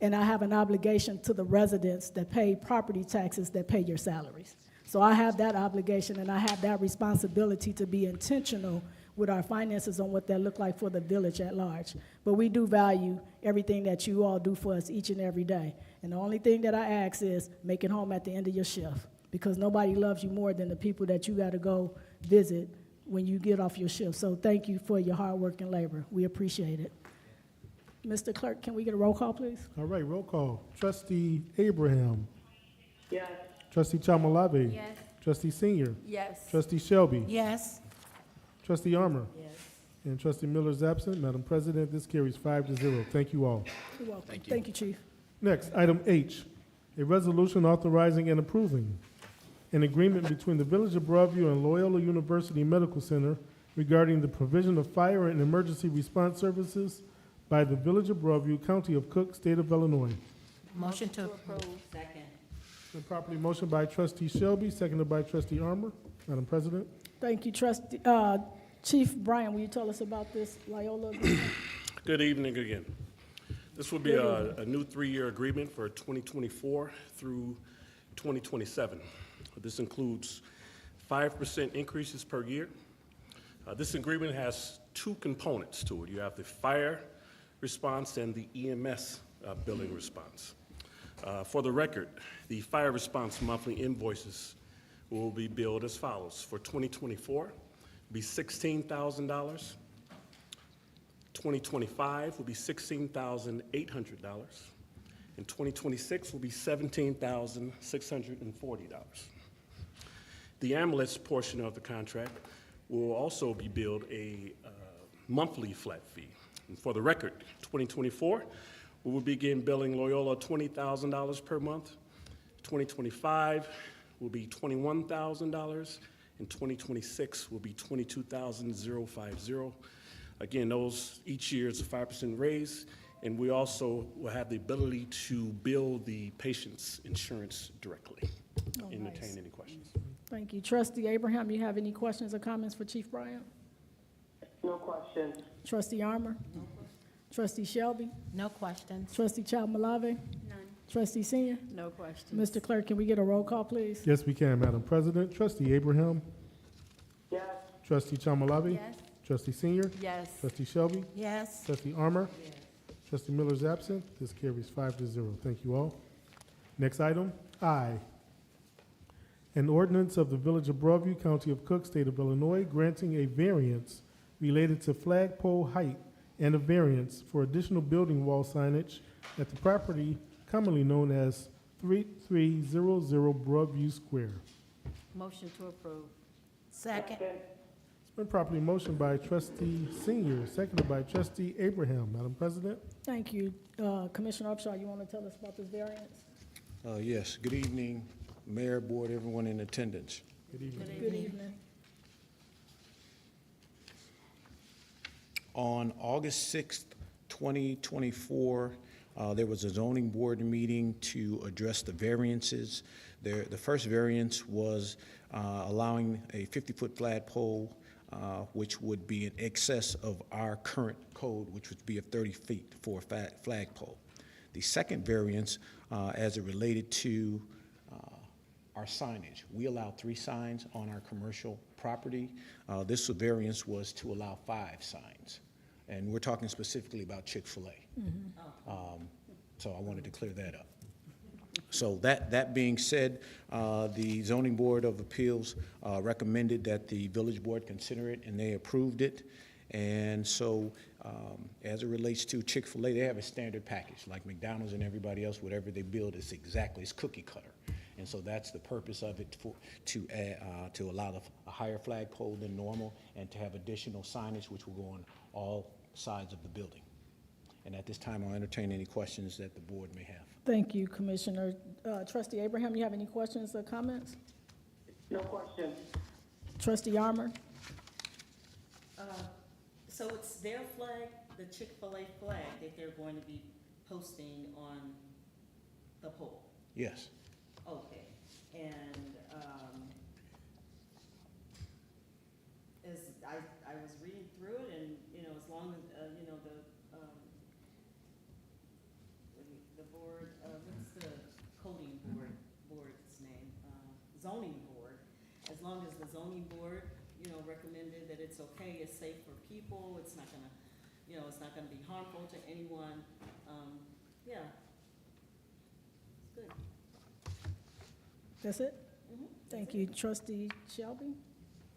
And I have an obligation to the residents that pay property taxes that pay your salaries. So I have that obligation and I have that responsibility to be intentional with our finances on what that look like for the village at large. But we do value everything that you all do for us each and every day. And the only thing that I ask is make it home at the end of your shift, because nobody loves you more than the people that you got to go visit when you get off your shift. So thank you for your hard work and labor. We appreciate it. Mr. Clerk, can we get a roll call, please? All right, roll call. Trustee Abraham. Yes. Trustee Chamalave. Yes. Trustee Senior. Yes. Trustee Shelby. Yes. Trustee Armour. Yes. And Trustee Miller is absent. Madam President, this carries 5-0. Thank you all. You're welcome. Thank you. Thank you, Chief. Next, item H, a resolution authorizing and approving an agreement between the Village of Broadview and Loyola University Medical Center regarding the provision of fire and emergency response services by the Village of Broadview, County of Cook, State of Illinois. Motion to Second. Been properly motioned by Trustee Shelby, seconded by Trustee Armour. Madam President. Thank you, Trustee. Chief Brian, will you tell us about this Loyola agreement? Good evening again. This will be a new 3-year agreement for 2024 through 2027. This includes 5% increases per year. This agreement has 2 components to it. You have the fire response and the EMS billing response. For the record, the fire response monthly invoices will be billed as follows. For 2024, be $16,000. 2025 will be $16,800. And 2026 will be $17,640. The ambulance portion of the contract will also be billed a monthly flat fee. And for the record, 2024, we will begin billing Loyola $20,000 per month. 2025 will be $21,000, and 2026 will be $22,050. Again, those each year is a 5% raise, and we also will have the ability to bill the patient's insurance directly. Oh, Entertain nice. any questions. Thank you. Trustee Abraham, you have any questions or comments for Chief Bryant? No questions. Trustee Armour? Trustee Shelby? No questions. Trustee Chalmalave? None. Trustee Senior? No questions. Mr. Clerk, can we get a roll call, please? Yes, we can, Madam President. Trustee Abraham, Yes. Trustee Chamalave, Yes. Trustee Senior, Yes. Trustee Shelby, Yes. Trustee Armour, Trustee Miller is absent. This carries 5-0. Thank you all. Next item, I. An ordinance of the Village of Broadview, County of Cook, State of Illinois, granting a variance related to flagpole height and a variance for additional building wall signage at the property commonly known as 3300 Broadview Square. Motion to approve. Second. It's been properly motioned by Trustee Senior, seconded by Trustee Abraham. Madam President? Thank you. Commissioner Upshaw, you want to tell us about this variance? Yes, good evening, Mayor, Board, everyone in attendance. Good evening. Good evening. On August 6th, 2024, there was a zoning board meeting to address the variances. The first variance was allowing a 50-foot flagpole, which would be in excess of our current code, which would be of 30 feet for a flagpole. The second variance, as it related to our signage. We allow 3 signs on our commercial property. This variance was to allow 5 signs. And we're talking specifically about Chick-fil-A. So I wanted to clear that up. So that being said, the Zoning Board of Appeals recommended that the Village Board consider it, and they approved it. And so as it relates to Chick-fil-A, they have a standard package, like McDonald's and everybody else, whatever they build, it's cookie cutter. And so that's the purpose of it, to allow a higher flagpole than normal and to have additional signage which will go on all sides of the building. And at this time, I'll entertain any questions that the board may have. Thank you, Commissioner. Trustee Abraham, you have any questions or comments? No questions. Trustee Armour? So it's their flag, the Chick-fil-A flag, that they're going to be posting on the pole? Yes. Okay, and, as I was reading through it, and, as long as, the board, what's the coding board's name? Zoning board, as long as the zoning board, recommended that it's okay, it's safe for people, it's not gonna, it's not gonna be harmful to anyone, yeah. It's good. That's it? Thank you. Trustee Shelby?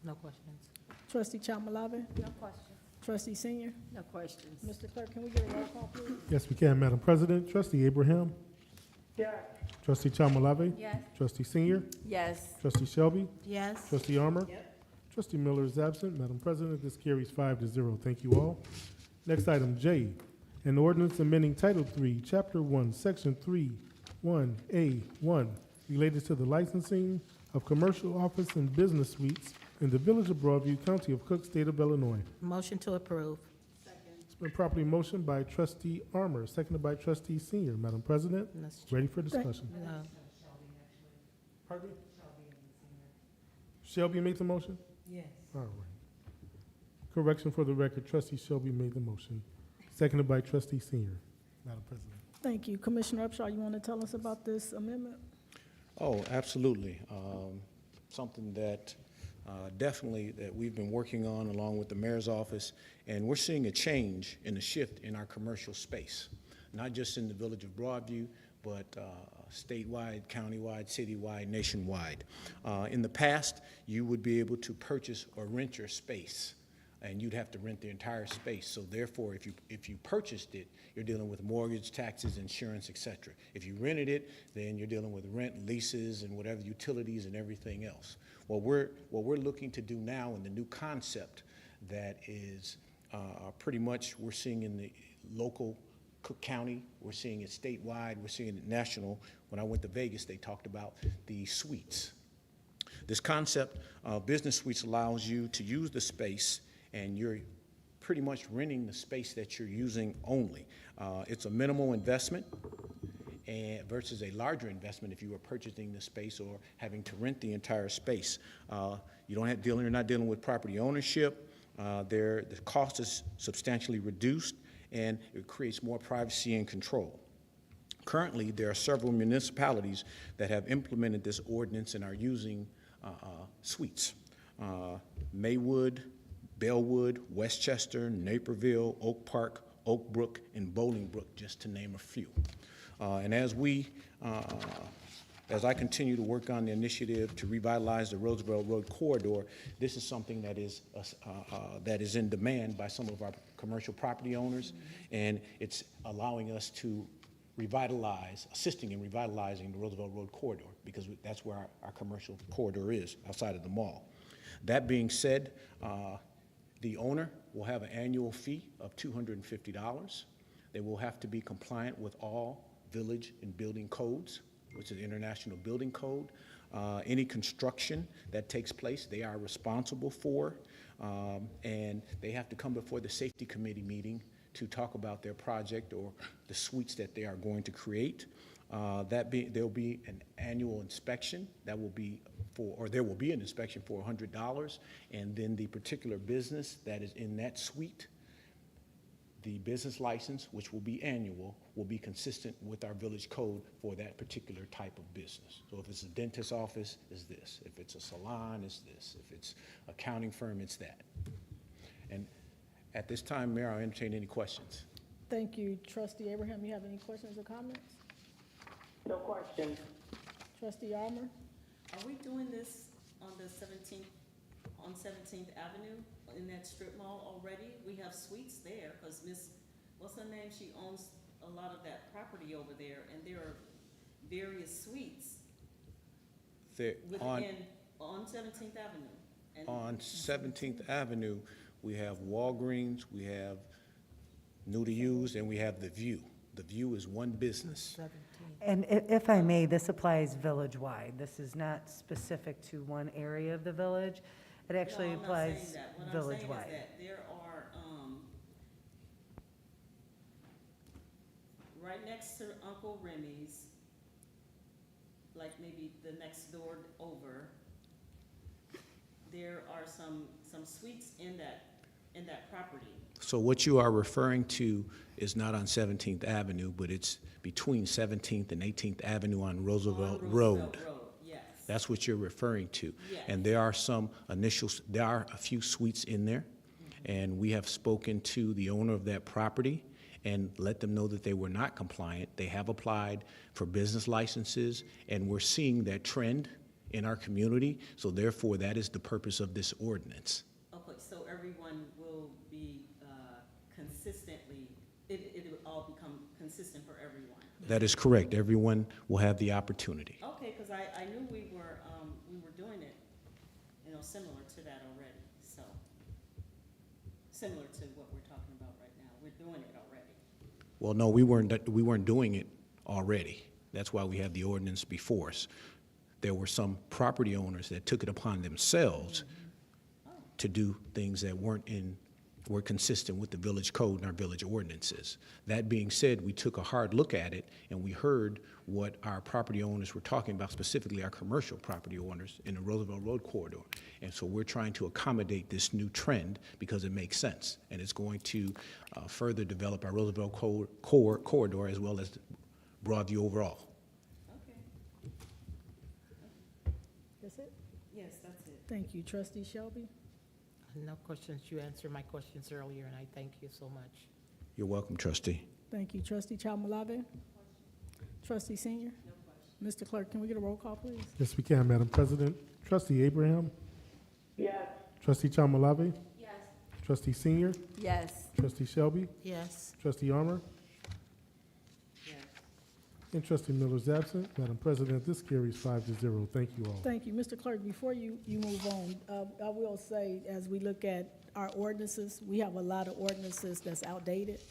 No questions. Trustee Chamalave? No questions. Trustee Senior? No questions. Mr. Clerk, can we get a roll call, please? Yes, we can, Madam President. Trustee Abraham, Yes. Trustee Chamalave, Yes. Trustee Senior, Yes. Trustee Shelby, Yes. Trustee Armour, Yep. Trustee Miller is absent. Madam President, this carries 5-0. Thank you all. Next item, J, an ordinance amending Title 3, Chapter 1, Section 3(1)(a)(1), related to the licensing of commercial office and business suites in the Village of Broadview, County of Cook, State of Illinois. Motion to approve. It's been properly motioned by Trustee Armour, seconded by Trustee Senior. Madam President, ready for discussion. No. Pardon me? Shelby made the motion? Yes. All right. Correction for the record, Trustee Shelby made the motion, seconded by Trustee Senior. Madam President. Thank you. Commissioner Upshaw, you want to tell us about this amendment? Oh, absolutely. Something that definitely that we've been working on along with the mayor's office, and we're seeing a change and a shift in our commercial space, not just in the Village of Broadview, but statewide, countywide, citywide, nationwide. In the past, you would be able to purchase or rent your space, and you'd have to rent the entire space. So therefore, if you purchased it, you're dealing with mortgage, taxes, insurance, et cetera. If you rented it, then you're dealing with rent, leases, and whatever utilities and everything else. What we're looking to do now in the new concept that is pretty much we're seeing in the local Cook County, we're seeing it statewide, we're seeing it national. When I went to Vegas, they talked about the suites. This concept of business suites allows you to use the space, and you're pretty much renting the space that you're using only. It's a minimal investment and versus a larger investment if you were purchasing the space or having to rent the entire space. You're not dealing with property ownership. The cost is substantially reduced, and it creates more privacy and control. Currently, there are several municipalities that have implemented this ordinance and are using suites. Maywood, Bellwood, Westchester, Naperville, Oak Park, Oak Brook, and Bolingbrook, just to name a few. And as I continue to work on the initiative to revitalize the Roosevelt Road corridor, this is something that is in demand by some of our commercial property owners, and it's allowing us to assisting in revitalizing the Roosevelt Road corridor, because that's where our commercial corridor is, outside of the mall. That being said, the owner will have an annual fee of $250. They will have to be compliant with all village and building codes, which is the International Building Code. Any construction that takes place, they are responsible for, and they have to come before the safety committee meeting to talk about their project or the suites that they are going to create. There'll be an annual inspection that will be there will be an inspection for $100, and then the particular business that is in that suite, the business license, which will be annual, will be consistent with our village code for that particular type of business. So if it's a dentist's office, it's this. If it's a salon, it's this. If it's an accounting firm, it's that. And at this time, Mayor, I'll entertain any questions. Thank you. Trustee Abraham, you have any questions or comments? No question. Trustee Armour? Are we doing this on the 17th, on 17th Avenue in that strip mall already? We have suites there, because what's her name? She owns a lot of that property over there, and there are various suites on 17th Avenue. And on 17th Avenue, we have Walgreens, we have New to Use, and we have The View. The View is one business. And if I may, this applies village-wide. This is not specific to one area of the village. It actually applies village-wide. What I'm saying is that there are, right next to Uncle Remy's, like maybe the next door over, there are some suites in that property. So what you are referring to is not on 17th Avenue, but it's between 17th and 18th Avenue on Roosevelt Road. Yes. That's what you're referring to. Yes. And there are there are a few suites in there, and we have spoken to the owner of that property and let them know that they were not compliant. They have applied for business licenses, and we're seeing that trend in our community, so therefore that is the purpose of this ordinance. Okay, so everyone will be consistently, it will all become consistent for everyone. That is correct. Everyone will have the opportunity. Okay, because I knew we were doing it, similar to that already, so, similar to what we're talking about right now. We're doing it already. Well, no, we weren't doing it already. That's why we have the ordinance before us. There were some property owners that took it upon themselves to do things that were consistent with the village code and our village ordinances. That being said, we took a hard look at it, and we heard what our property owners were talking about, specifically our commercial property owners in the Roosevelt Road corridor. And so we're trying to accommodate this new trend because it makes sense, and it's going to further develop our Roosevelt corridor as well as Broadview overall. Okay. That's it? Yes, that's it. Thank you. Trustee Shelby? No questions. You answered my questions earlier, and I thank you so much. You're welcome, trustee. Thank you. Trustee Chalmalave? Trustee Senior? Mr. Clerk, can we get a roll call, please? Yes, we can, Madam President. Trustee Abraham? Yes. Trustee Chamalave? Yes. Trustee Senior? Yes. Trustee Shelby? Yes. Trustee Armour? Yes. And Trustee Miller is absent. Madam President, this carries 5-0. Thank you all. Thank you. Mr. Clerk, before you move on, I will say, as we look at our ordinances, we have a lot of ordinances that's outdated.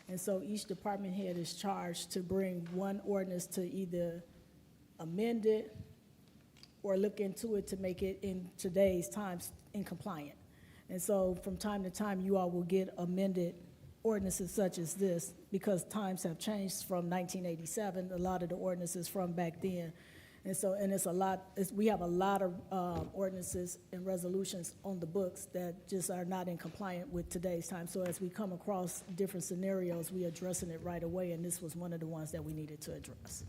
And so each department head is charged to bring one ordinance to either amend it or look into it to make it in today's times in compliant. And so from time to time, you all will get amended ordinances such as this, because times have changed from 1987, a lot of the ordinances from back then. And so, and it's a lot, we have a lot of ordinances and resolutions on the books that just are not in compliant with today's time. So as we come across different scenarios, we addressing it right away, and this was one of the ones that we needed to address.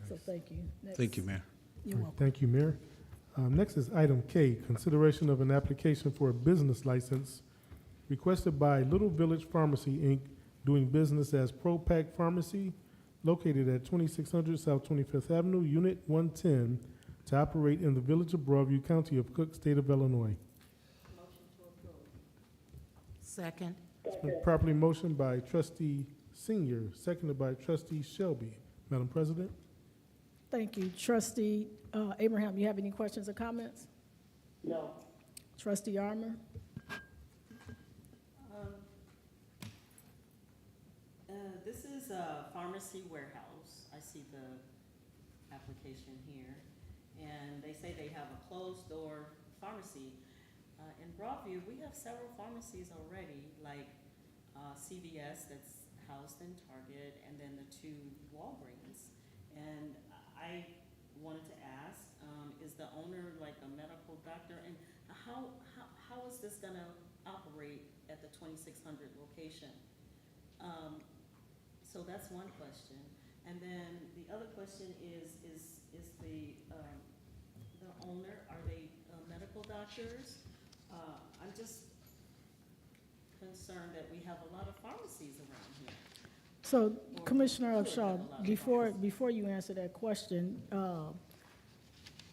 So thank you. Next. Thank you, Mayor. You're welcome. Thank you, Mayor. Next is item K, consideration of an application for a business license requested by Little Village Pharmacy, Inc., doing business as ProPac Pharmacy, located at 2600 South 25th Avenue, Unit 110, to operate in the Village of Broadview, County of Cook, State of Illinois. Second. It's been properly motioned by Trustee Senior, seconded by Trustee Shelby. Madam President? Thank you. Trustee Abraham, you have any questions or comments? No. Trustee Armour? This is a pharmacy warehouse. I see the application here. And they say they have a closed-door pharmacy. In Broadview, we have several pharmacies already, like CVS that's housed in Target, and then the 2 Walgreens. And I wanted to ask, is the owner like a medical doctor? And how is this gonna operate at the 2600 location? So that's one question. And then the other question is the owner, are they medical doctors? I'm just concerned that we have a lot of pharmacies around here. So Or Commissioner could Upshaw, have a lot of before you answer that question,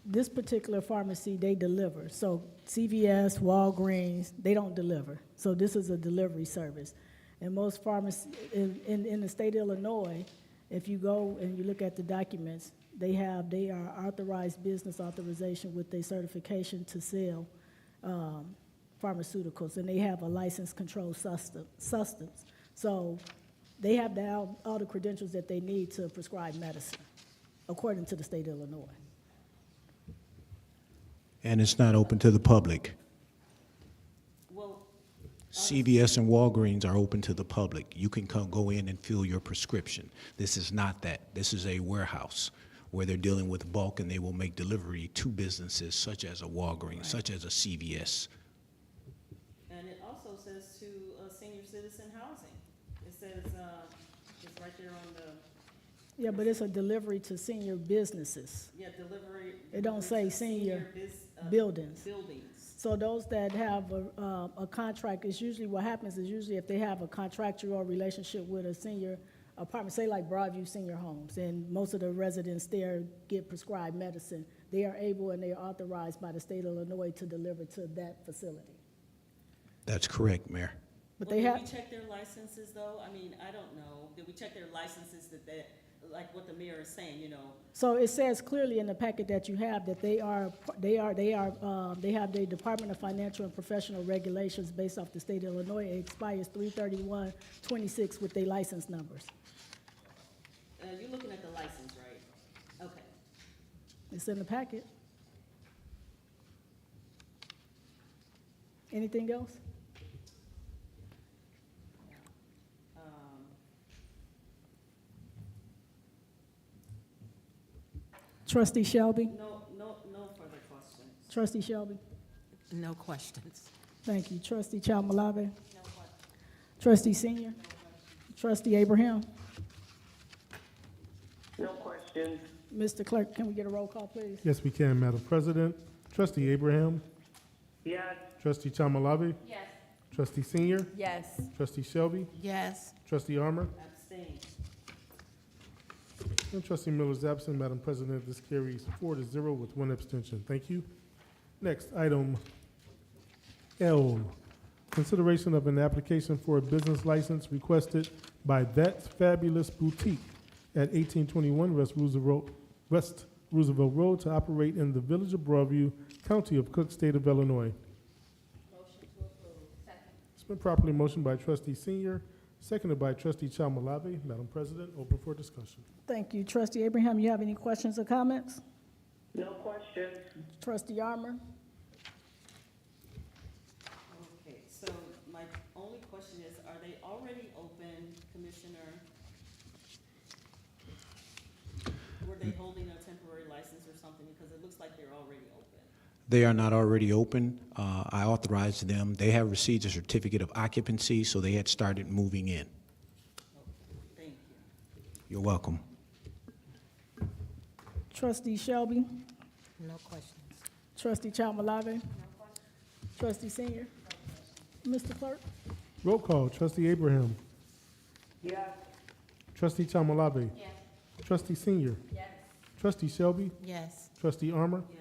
this particular pharmacy, they deliver. So CVS, Walgreens, they don't deliver. So this is a delivery service. And most pharmacies in the state of Illinois, if you go and you look at the documents, they are authorized business authorization with their certification to sell pharmaceuticals, and they have a license controlled substance. So they have all the credentials that they need to prescribe medicine, according to the state of Illinois. And it's not open to the public. Well, CVS and Walgreens are open to the public. You can go in and fill your prescription. This is not that. This is a warehouse where they're dealing with bulk, and they will make delivery to businesses such as a Walgreens, such as a CVS. and it also says to senior citizen housing. It says, it's right there on the, Yeah, but it's a delivery to senior businesses, yeah, delivery. It don't say to senior buildings. buildings. So those that have a contract, is usually what happens is usually if they have a contractual relationship with a senior apartment, say like Broadview Senior Homes, and most of the residents there get prescribed medicine, they are able and they are authorized by the state of Illinois to deliver to that facility. That's correct, Mayor. But Well, they did have, we check their licenses, though? I mean, I don't know. Did we check their licenses like what the mayor is saying, you know? so it says clearly in the packet that you have that they have the Department of Financial and Professional Regulations based off the state of Illinois. It expires 3/31/26 with their license numbers. You're looking at the license, right? Okay. It's in the packet. Anything else? Trustee Shelby? No further questions. Trustee Shelby? No questions. Thank you. Trustee Chalmalave? Trustee Senior? Trustee Abraham? No questions. Mr. Clerk, can we get a roll call, please? Yes, we can, Madam President. Trustee Abraham? Yes. Trustee Chamalave? Yes. Trustee Senior? Yes. Trustee Shelby? Yes. Trustee Armour? Abstain. And trustee Miller is absent. Madam President, this carries 4-0 with 1 abstention. Thank you. Next, item L, consideration of an application for a business license requested by That's Fabulous Boutique at 1821 West Roosevelt Road to operate in the Village of Broadview, County of Cook, State of Illinois. It's been properly motioned by trustee Senior, seconded by trustee Chalmalave. Madam President, open for discussion. Thank you. Trustee Abraham, you have any questions or comments? No questions. Trustee Armour? Okay, so my only question is, are they already open, Commissioner? Were they holding a temporary license or something? Because it looks like they're already open. They are not already open. I authorized them. They have received a certificate of occupancy, so they had started moving in. Thank you. You're welcome. Trustee Shelby? No questions. Trustee Chalmalave? Trustee Senior? Mr. Clerk? Roll call, trustee Abraham. Yes. Trustee Chalmalave. Yes. Trustee Senior. Yes. Trustee Shelby. Yes. Trustee Armour. Yes.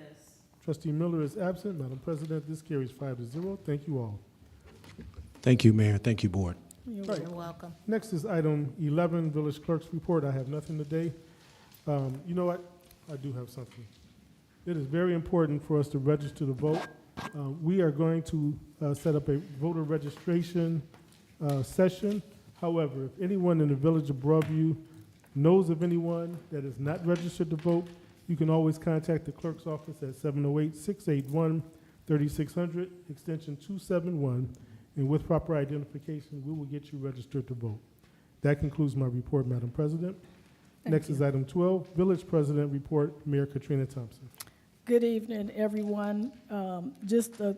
Trustee Miller is absent. Madam President, this carries 5-0. Thank you all. Thank you, Mayor. Thank you, Board. You're Right. You're welcome. Next is item 11, Village Clerk's Report. I have nothing today. You know what? I do have something. It is very important for us to register to vote. We are going to set up a voter registration session. However, if anyone in the Village of Broadview knows of anyone that is not registered to vote, you can always contact the clerk's office at 708-681-3600, extension 271, and with proper identification, we will get you registered to vote. That concludes my report, Madam President. Next is item 12, Village President Report, Mayor Katrina Thompson. Good evening, everyone. Just a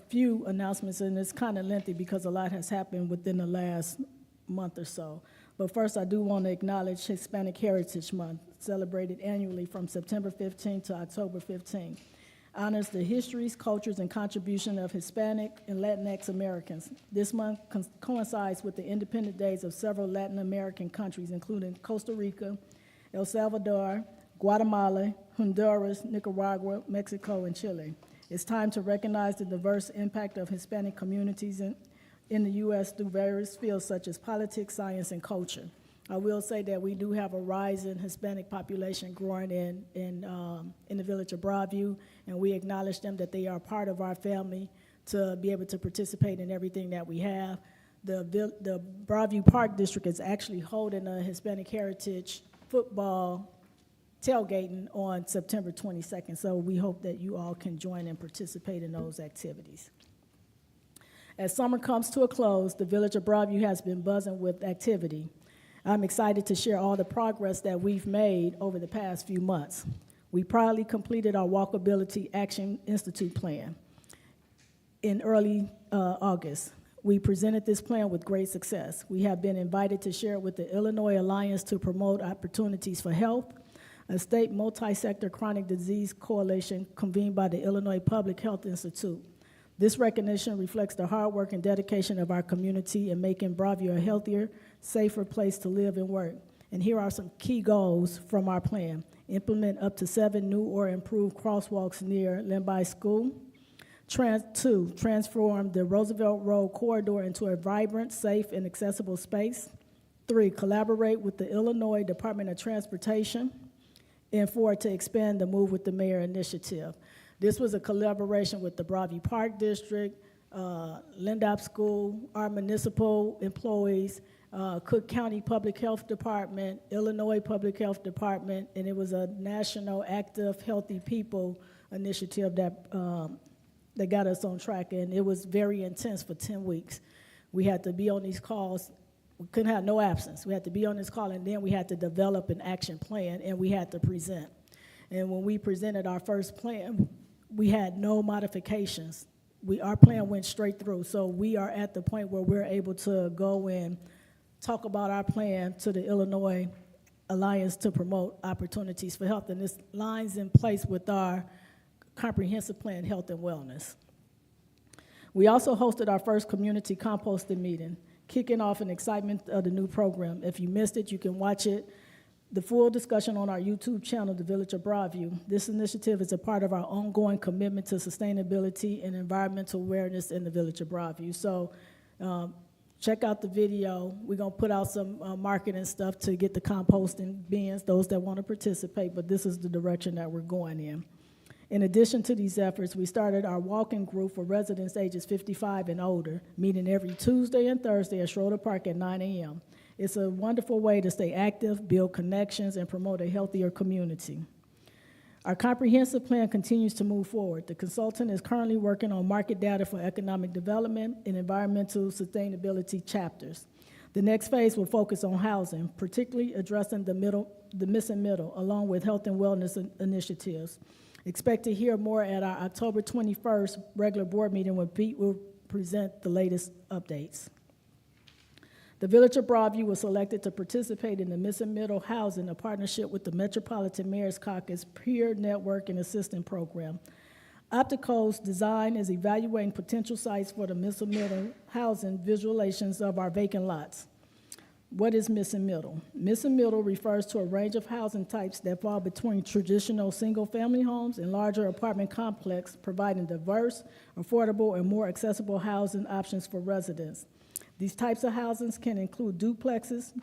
few announcements, and it's kind of lengthy because a lot has happened within the last month or so. But first, I do want to acknowledge Hispanic Heritage Month, celebrated annually from September 15 to October 15. Honors the histories, cultures, and contribution of Hispanic and Latinx Americans. This month coincides with the independent days of several Latin American countries, including Costa Rica, El Salvador, Guatemala, Honduras, Nicaragua, Mexico, and Chile. It's time to recognize the diverse impact of Hispanic communities in the U.S. through various fields such as politics, science, and culture. I will say that we do have a rising Hispanic population growing in the Village of Broadview, and we acknowledge them that they are part of our family to be able to participate in everything that we have. The Broadview Park District is actually holding a Hispanic Heritage football tailgating on September 22nd, so we hope that you all can join and participate in those activities. As summer comes to a close, the Village of Broadview has been buzzing with activity. I'm excited to share all the progress that we've made over the past few months. We proudly completed our Walkability Action Institute plan in early August. We presented this plan with great success. We have been invited to share it with the Illinois Alliance to Promote Opportunities for Health, a state multi-sector chronic disease coalition convened by the Illinois Public Health Institute. This recognition reflects the hard work and dedication of our community in making Broadview a healthier, safer place to live and work. And here are some key goals from our plan. Implement up to 7 new or improved crosswalks near Limby School. 2, transform the Roosevelt Road corridor into a vibrant, safe, and accessible space. 3, collaborate with the Illinois Department of Transportation. And 4, to expand the Move with the Mayor initiative. This was a collaboration with the Broadview Park District, Lindop School, our municipal employees, Cook County Public Health Department, Illinois Public Health Department, and it was a national active, healthy people initiative that got us on track, and it was very intense for 10 weeks. We had to be on these calls. We couldn't have no absence. We had to be on this call, and then we had to develop an action plan, and we had to present. And when we presented our first plan, we had no modifications. Our plan went straight through, so we are at the point where we're able to go and talk about our plan to the Illinois Alliance to Promote Opportunities for Health, and this lines in place with our comprehensive plan, Health and Wellness. We also hosted our first community composting meeting, kicking off an excitement of the new program. If you missed it, you can watch it the full discussion on our YouTube channel, The Village of Broadview. This initiative is a part of our ongoing commitment to sustainability and environmental awareness in the Village of Broadview. So check out the video. We're going to put out some marketing stuff to get the composting bins, those that want to participate, but this is the direction that we're going in. In addition to these efforts, we started our walking group for residents ages 55 and older, meeting every Tuesday and Thursday at Schroeder Park at 9 a.m. It's a wonderful way to stay active, build connections, and promote a healthier community. Our comprehensive plan continues to move forward. The consultant is currently working on market data for economic development and environmental sustainability chapters. The next phase will focus on housing, particularly addressing the missing middle, along with health and wellness initiatives. Expect to hear more at our October 21st regular board meeting when Pete will present the latest updates. The Village of Broadview was selected to participate in the Missing Middle Housing, a partnership with the Metropolitan Mayor's Caucus Peer Network and Assistance Program. Optico's design is evaluating potential sites for the Missing Middle Housing visualizations of our vacant lots. What is missing middle? Missing middle refers to a range of housing types that fall between traditional single-family homes and larger apartment complexes, providing diverse, affordable, and more accessible housing options for residents. These types of housings can include duplexes,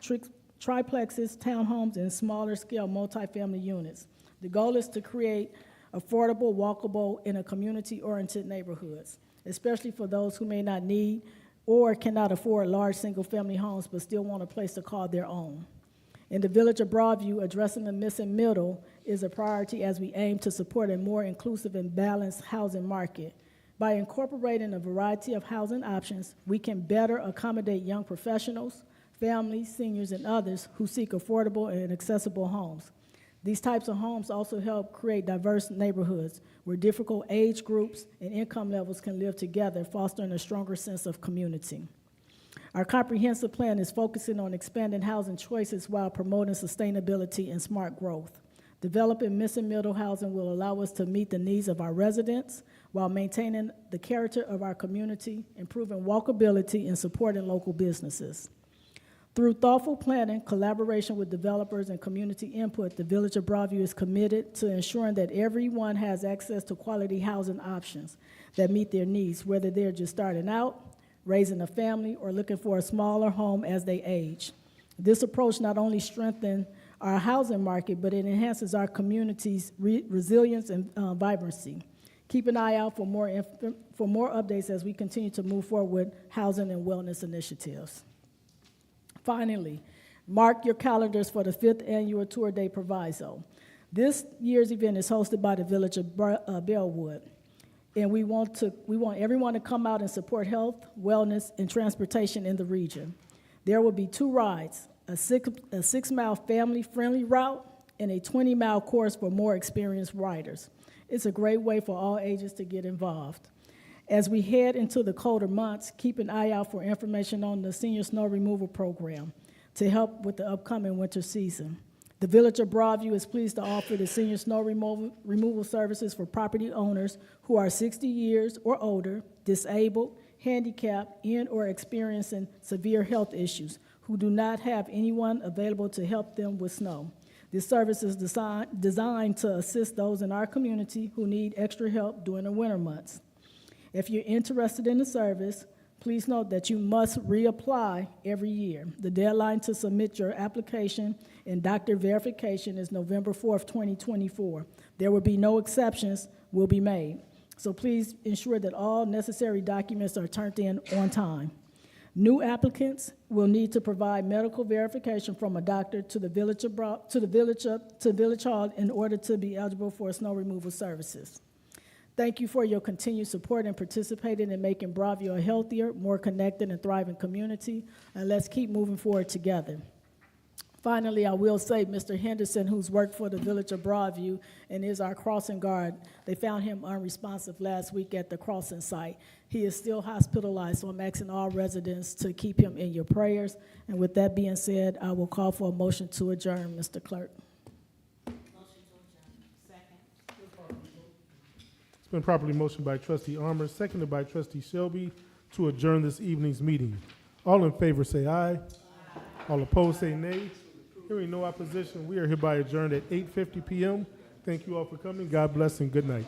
triplexes, townhomes, and smaller-scale multifamily units. The goal is to create affordable, walkable, and a community-oriented neighborhoods, especially for those who may not need or cannot afford large single-family homes but still want a place to call their own. In the Village of Broadview, addressing the missing middle is a priority as we aim to support a more inclusive and balanced housing market. By incorporating a variety of housing options, we can better accommodate young professionals, families, seniors, and others who seek affordable and accessible homes. These types of homes also help create diverse neighborhoods where different age groups and income levels can live together, fostering a stronger sense of community. Our comprehensive plan is focusing on expanding housing choices while promoting sustainability and smart growth. Developing missing middle housing will allow us to meet the needs of our residents while maintaining the character of our community, improving walkability, and supporting local businesses. Through thoughtful planning, collaboration with developers, and community input, the Village of Broadview is committed to ensuring that everyone has access to quality housing options that meet their needs, whether they're just starting out, raising a family, or looking for a smaller home as they age. This approach not only strengthens our housing market, but it enhances our community's resilience and vibrancy. Keep an eye out for more updates as we continue to move forward with housing and wellness initiatives. Finally, mark your calendars for the 5th annual Tour Day Proviso. This year's event is hosted by the Village of Bellwood, and we want everyone to come out and support health, wellness, and transportation in the region. There will be 2 rides, a 6-mile family-friendly route and a 20-mile course for more experienced riders. It's a great way for all ages to get involved. As we head into the colder months, keep an eye out for information on the Senior Snow Removal Program to help with the upcoming winter season. The Village of Broadview is pleased to offer the senior snow removal services for property owners who are 60 years or older, disabled, handicapped, and or experiencing severe health issues, who do not have anyone available to help them with snow. This service is designed to assist those in our community who need extra help during the winter months. If you're interested in the service, please note that you must reapply every year. The deadline to submit your application and doctor verification is November 4th, 2024. There will be no exceptions will be made. So please ensure that all necessary documents are turned in on time. New applicants will need to provide medical verification from a doctor to the Village Hall in order to be eligible for snow removal services. Thank you for your continued support and participating in making Broadview a healthier, more connected, and thriving community, and let's keep moving forward together. Finally, I will say Mr. Henderson, who's worked for the Village of Broadview and is our crossing guard, they found him unresponsive last week at the crossing site. He is still hospitalized, so I'm asking all residents to keep him in your prayers. And with that being said, I will call for a motion to adjourn, Mr. Clerk. It's been properly motioned by Trustee Armour, seconded by Trustee Shelby to adjourn this evening's meeting. All in favor say aye. All opposed say nay. Hearing no opposition, we are hereby adjourned at 8:50 p.m. Thank you all for coming. God bless and good night.